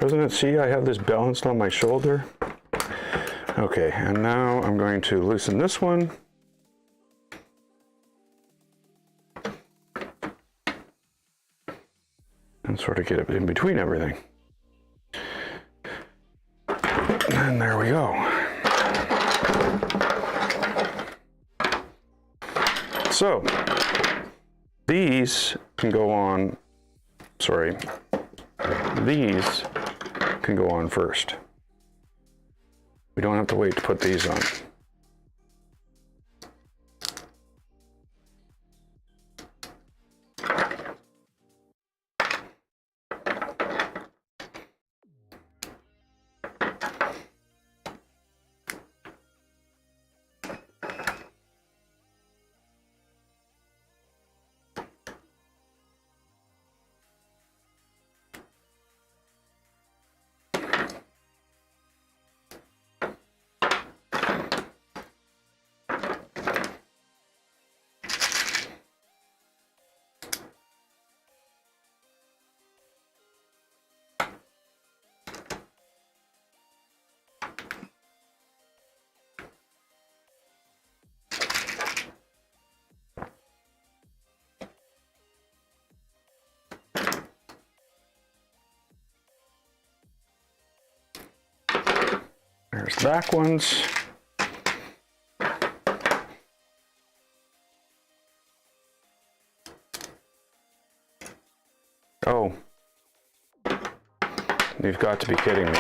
Doesn't it see I have this balanced on my shoulder? Okay, and now I'm going to loosen this one. And sort of get it in between everything. And there we go. So, these can go on, sorry, these can go on first. We don't have to wait to put these on. There's the back ones. Oh, you've got to be kidding me.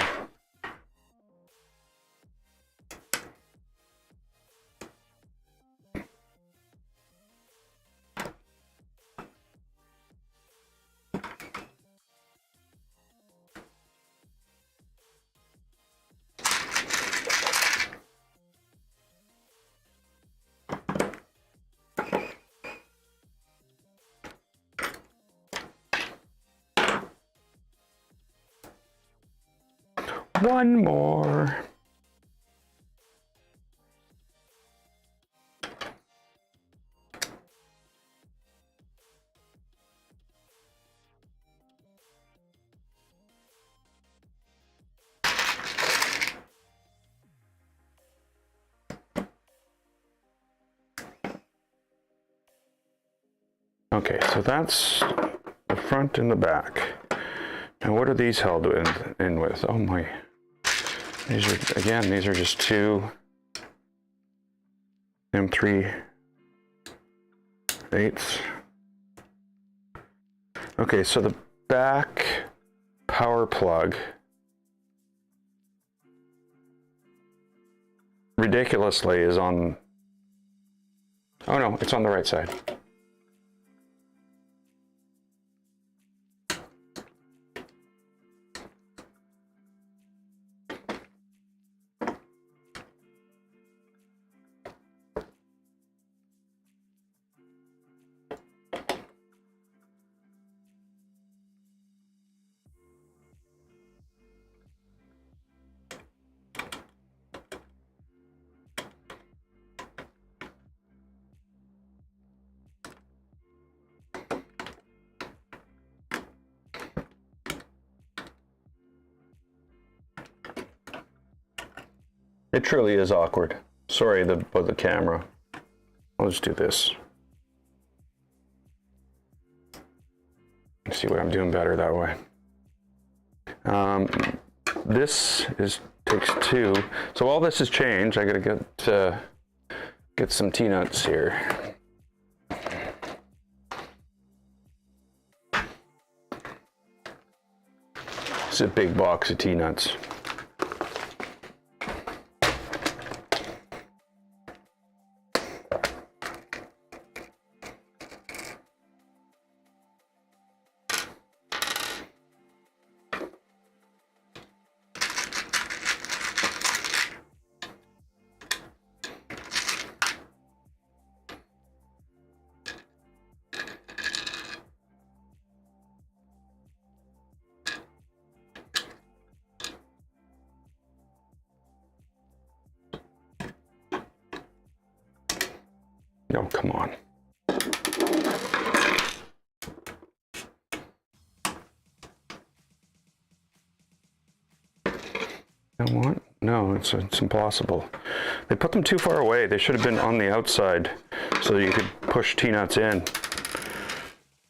One more. Okay, so that's the front and the back. And what are these held in with? Oh my. These are, again, these are just two M3/8. Okay, so the back power plug, ridiculously, is on, oh no, it's on the right side. It truly is awkward. Sorry about the camera. I'll just do this. Let's see what I'm doing better that way. This takes two. So all this has changed. I gotta get some T-nuts here. It's a big box of T-nuts. Oh, come on. You know what? No, it's impossible. They put them too far away. They should have been on the outside so that you could push T-nuts in.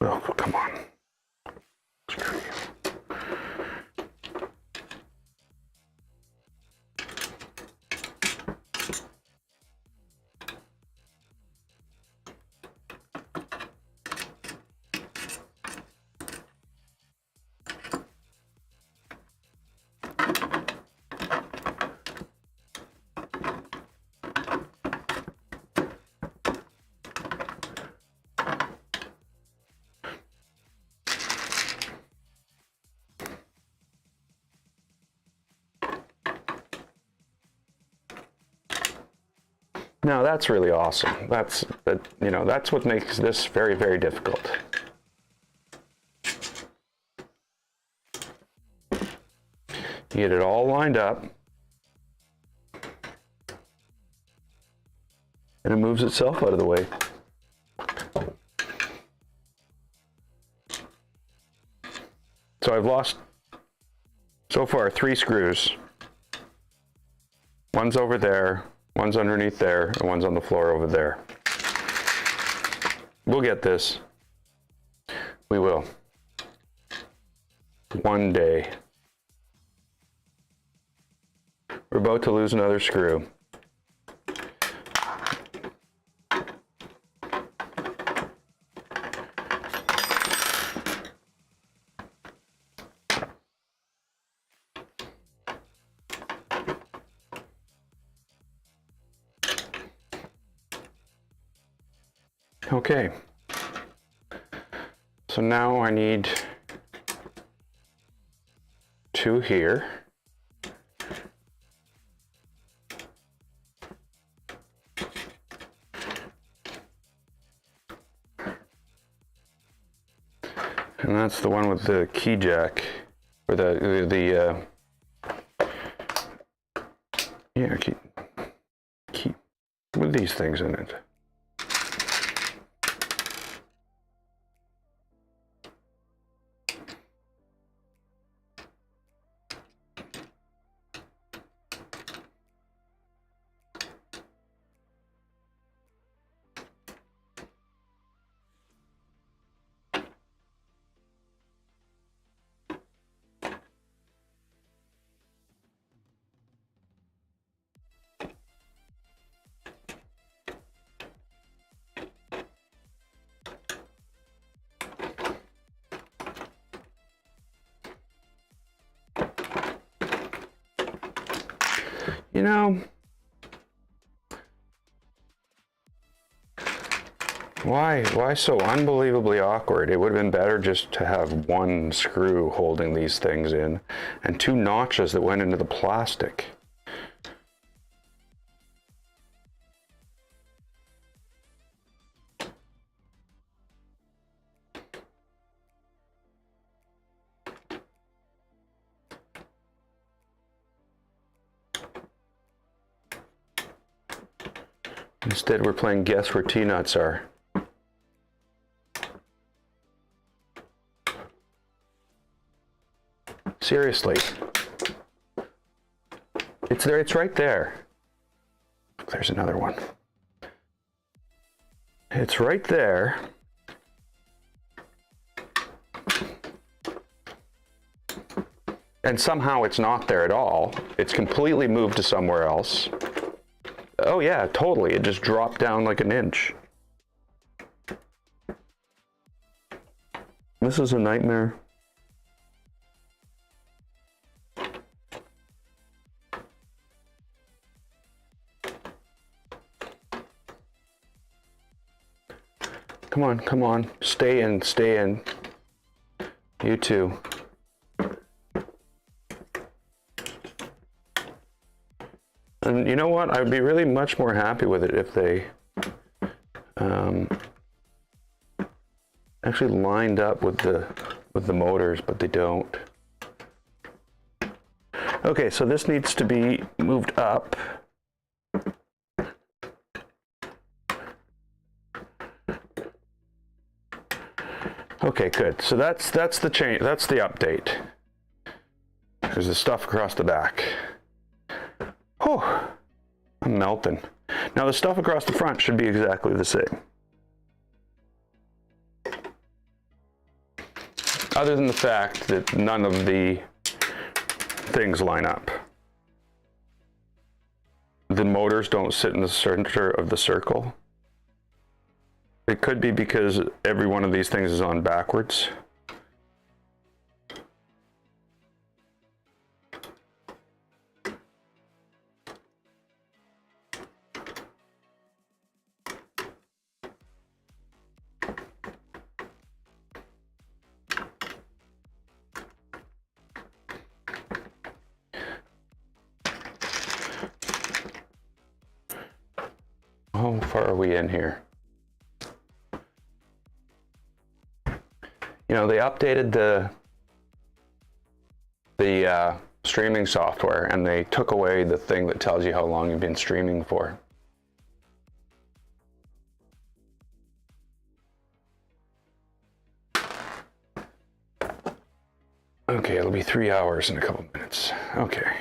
Oh, come on. Screw you. Now that's really awesome. That's what makes this very, very difficult. You get it all lined up, and it moves itself out of the way. So I've lost, so far, 3 screws. One's over there, one's underneath there, and one's on the floor over there. We'll get this. We will. One day. We're about to lose another screw. Okay, so now I need 2 here. And that's the one with the key jack, or yeah, key with these things in it. You know, why so unbelievably awkward? It would have been better just to have 1 screw holding these things in and 2 notches that went into the plastic. Instead, we're playing guess where T-nuts are. Seriously. It's there, it's right there. There's another one. It's right there. And somehow it's not there at all. It's completely moved to somewhere else. Oh yeah, totally. It just dropped down like an inch. This is a nightmare. Come on, come on. Stay in, stay in. You too. And you know what? I'd be really much more happy with it if they actually lined up with the motors, but they don't. Okay, so this needs to be moved up. Okay, good. So that's the change. That's the update. There's the stuff across the back. Whew, I'm melting. Now the stuff across the front should be exactly the same. Other than the fact that none of the things line up. The motors don't sit in the center of the circle. It could be because every one of these things is on backwards. How far are we in here? You know, they updated the streaming software, and they took away the thing that tells you how long you've been streaming for. Okay, it'll be 3 hours in a couple minutes. Okay.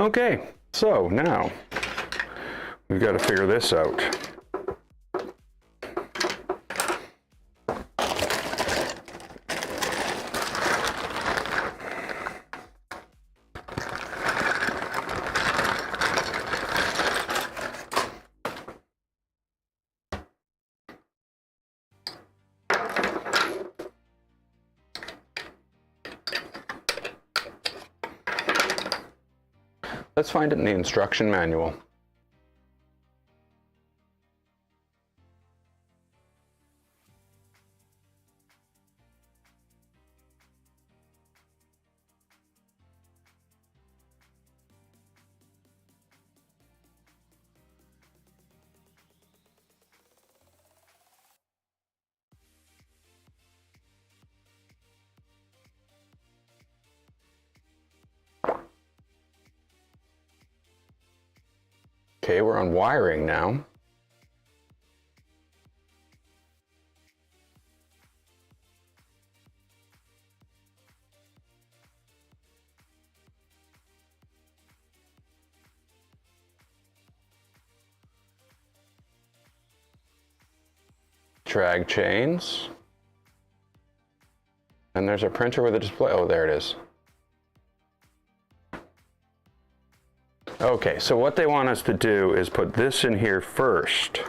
Okay, so now we've got to figure this out. Let's find it in the instruction manual. Okay, we're on wiring now. Drag chains. And there's our printer with a display. Oh, there it is. Okay, so what they want us to do is put this in here first,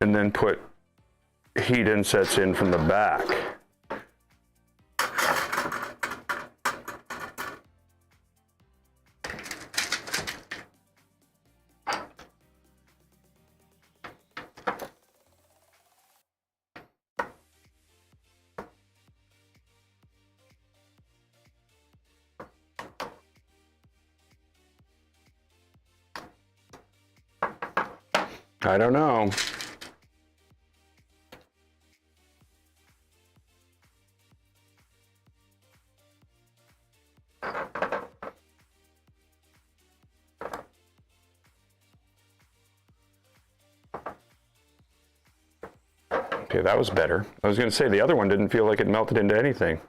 and then put heat insets in from the back. I don't know. Okay, that was better. I was going to say the other one didn't feel like it melted into anything.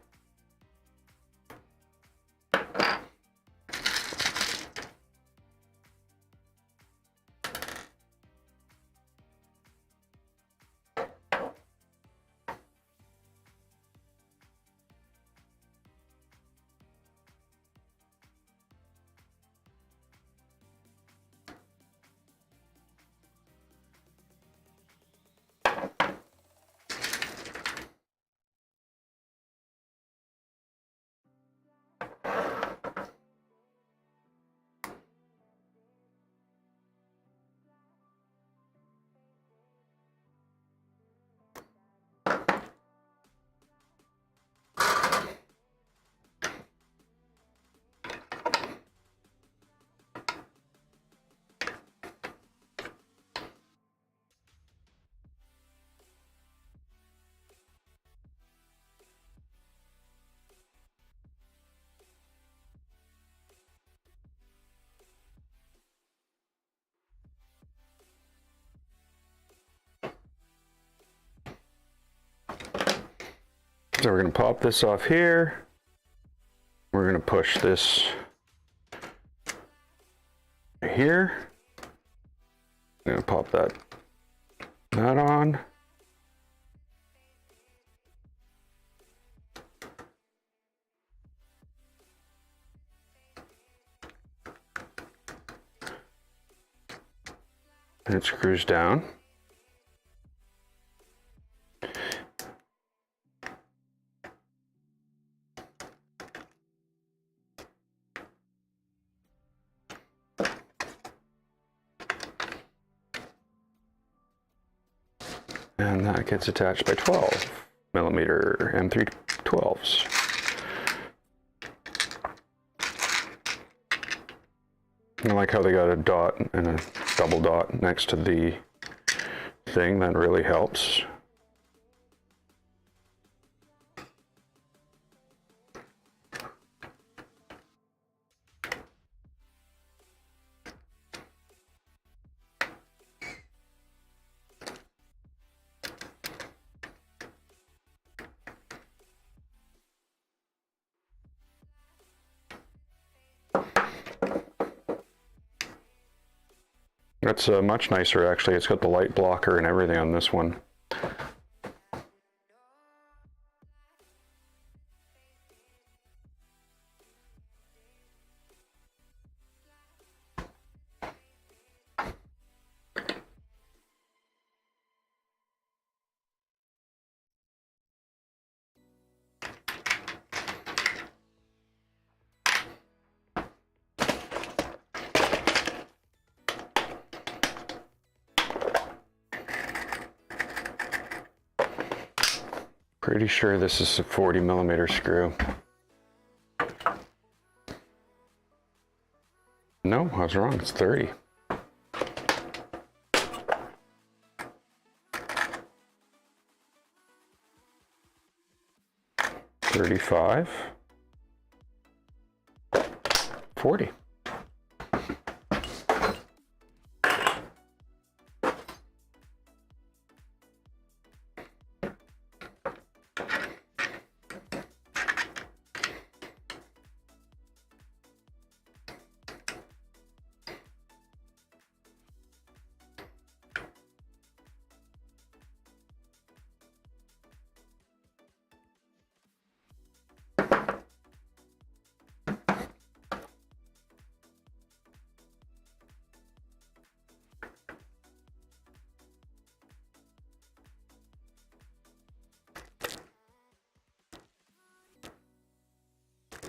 So we're going to pop this off here. We're going to push this here. I'm going to pop that on. And it screws down. And that gets attached by 12mm M312s. I like how they got a dot and a double dot next to the thing. That really helps. That's much nicer, actually. It's got the light blocker and everything on this one. Pretty sure this is a 40mm screw. No, I was wrong. It's 30. $35. 40.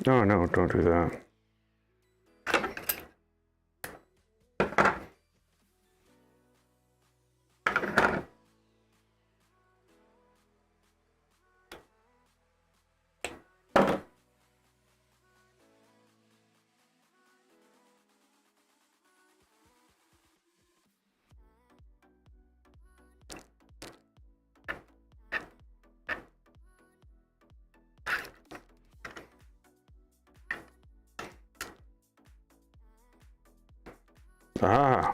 No, no, don't do that. Ah.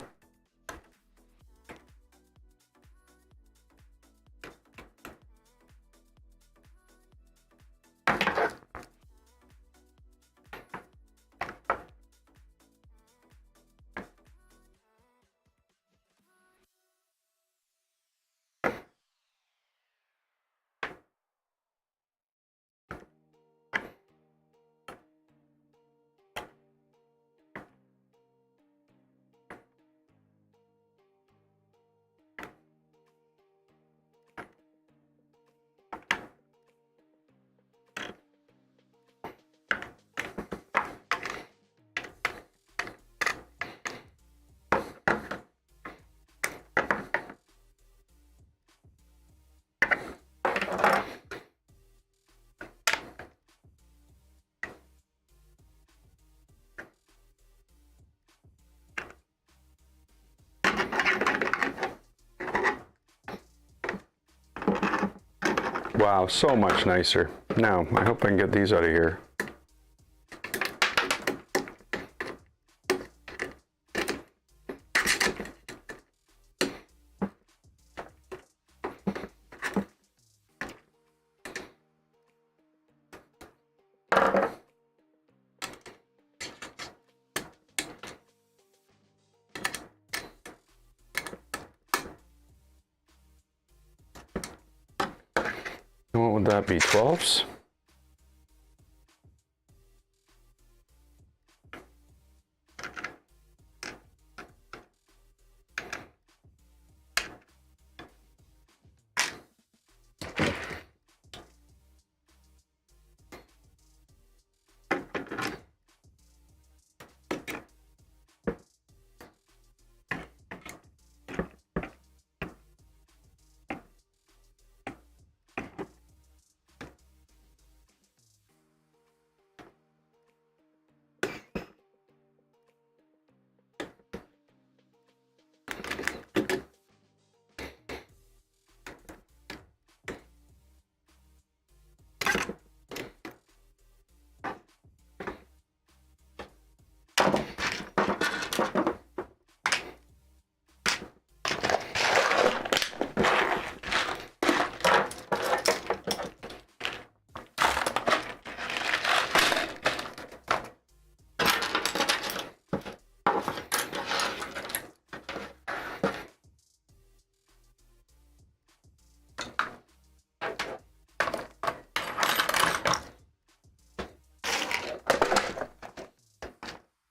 Wow, so much nicer. Now, I hope I can get these out of here. What would that be, 12s?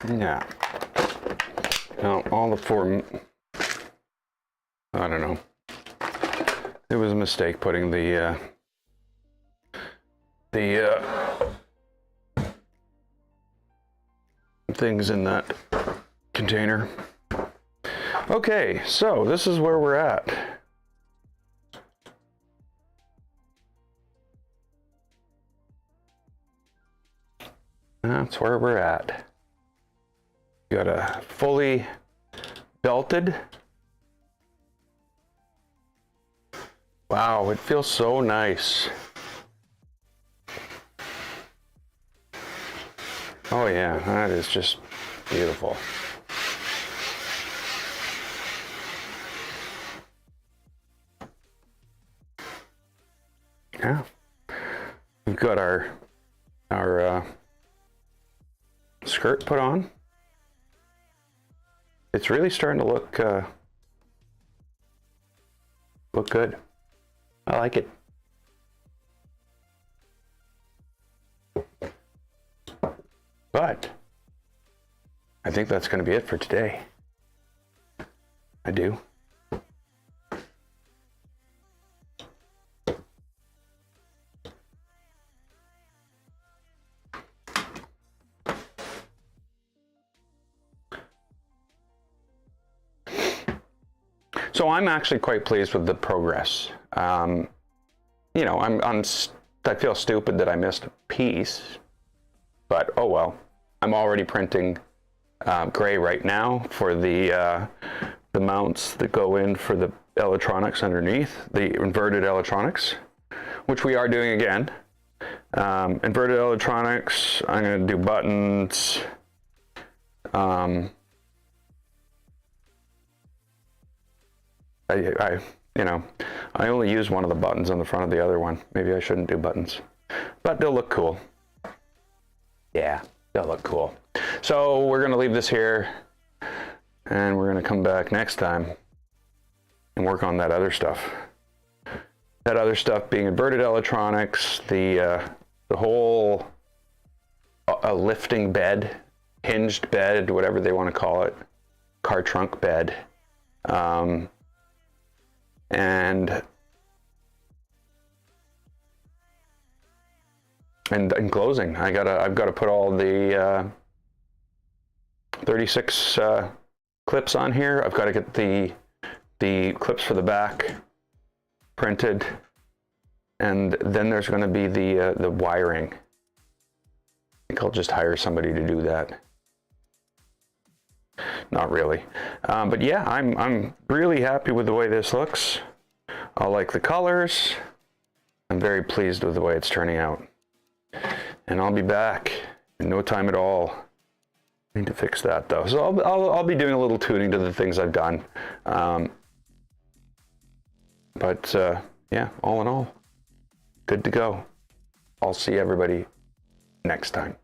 Yeah. Now, all the four, I don't know. It was a mistake putting the things in that container. Okay, so this is where we're at. That's where we're at. Got a fully belted. Wow, it feels so nice. Oh yeah, that is just beautiful. Yeah, we've got our skirt put on. It's really starting to look good. I like it. But I think that's going to be it for today. I do. So I'm actually quite pleased with the progress. You know, I feel stupid that I missed a piece, but oh well. I'm already printing gray right now for the mounts that go in for the electronics underneath, the inverted electronics, which we are doing again. Inverted electronics, I'm going to do buttons. You know, I only use one of the buttons on the front of the other one. Maybe I shouldn't do buttons, but they'll look cool. Yeah, they'll look cool. So we're gonna leave this here and we're gonna come back next time and work on that other stuff. That other stuff being inverted electronics, the whole lifting bed, hinged bed, whatever they want to call it, car trunk bed. And in closing, I've got to put all the 36 clips on here. I've got to get the clips for the back printed, and then there's going to be the wiring. I think I'll just hire somebody to do that. Not really, but yeah, I'm really happy with the way this looks. I like the colors. I'm very pleased with the way it's turning out, and I'll be back in no time at all. I need to fix that though, so I'll be doing a little tuning to the things I've done. But yeah, all in all, good to go. I'll see everybody next time.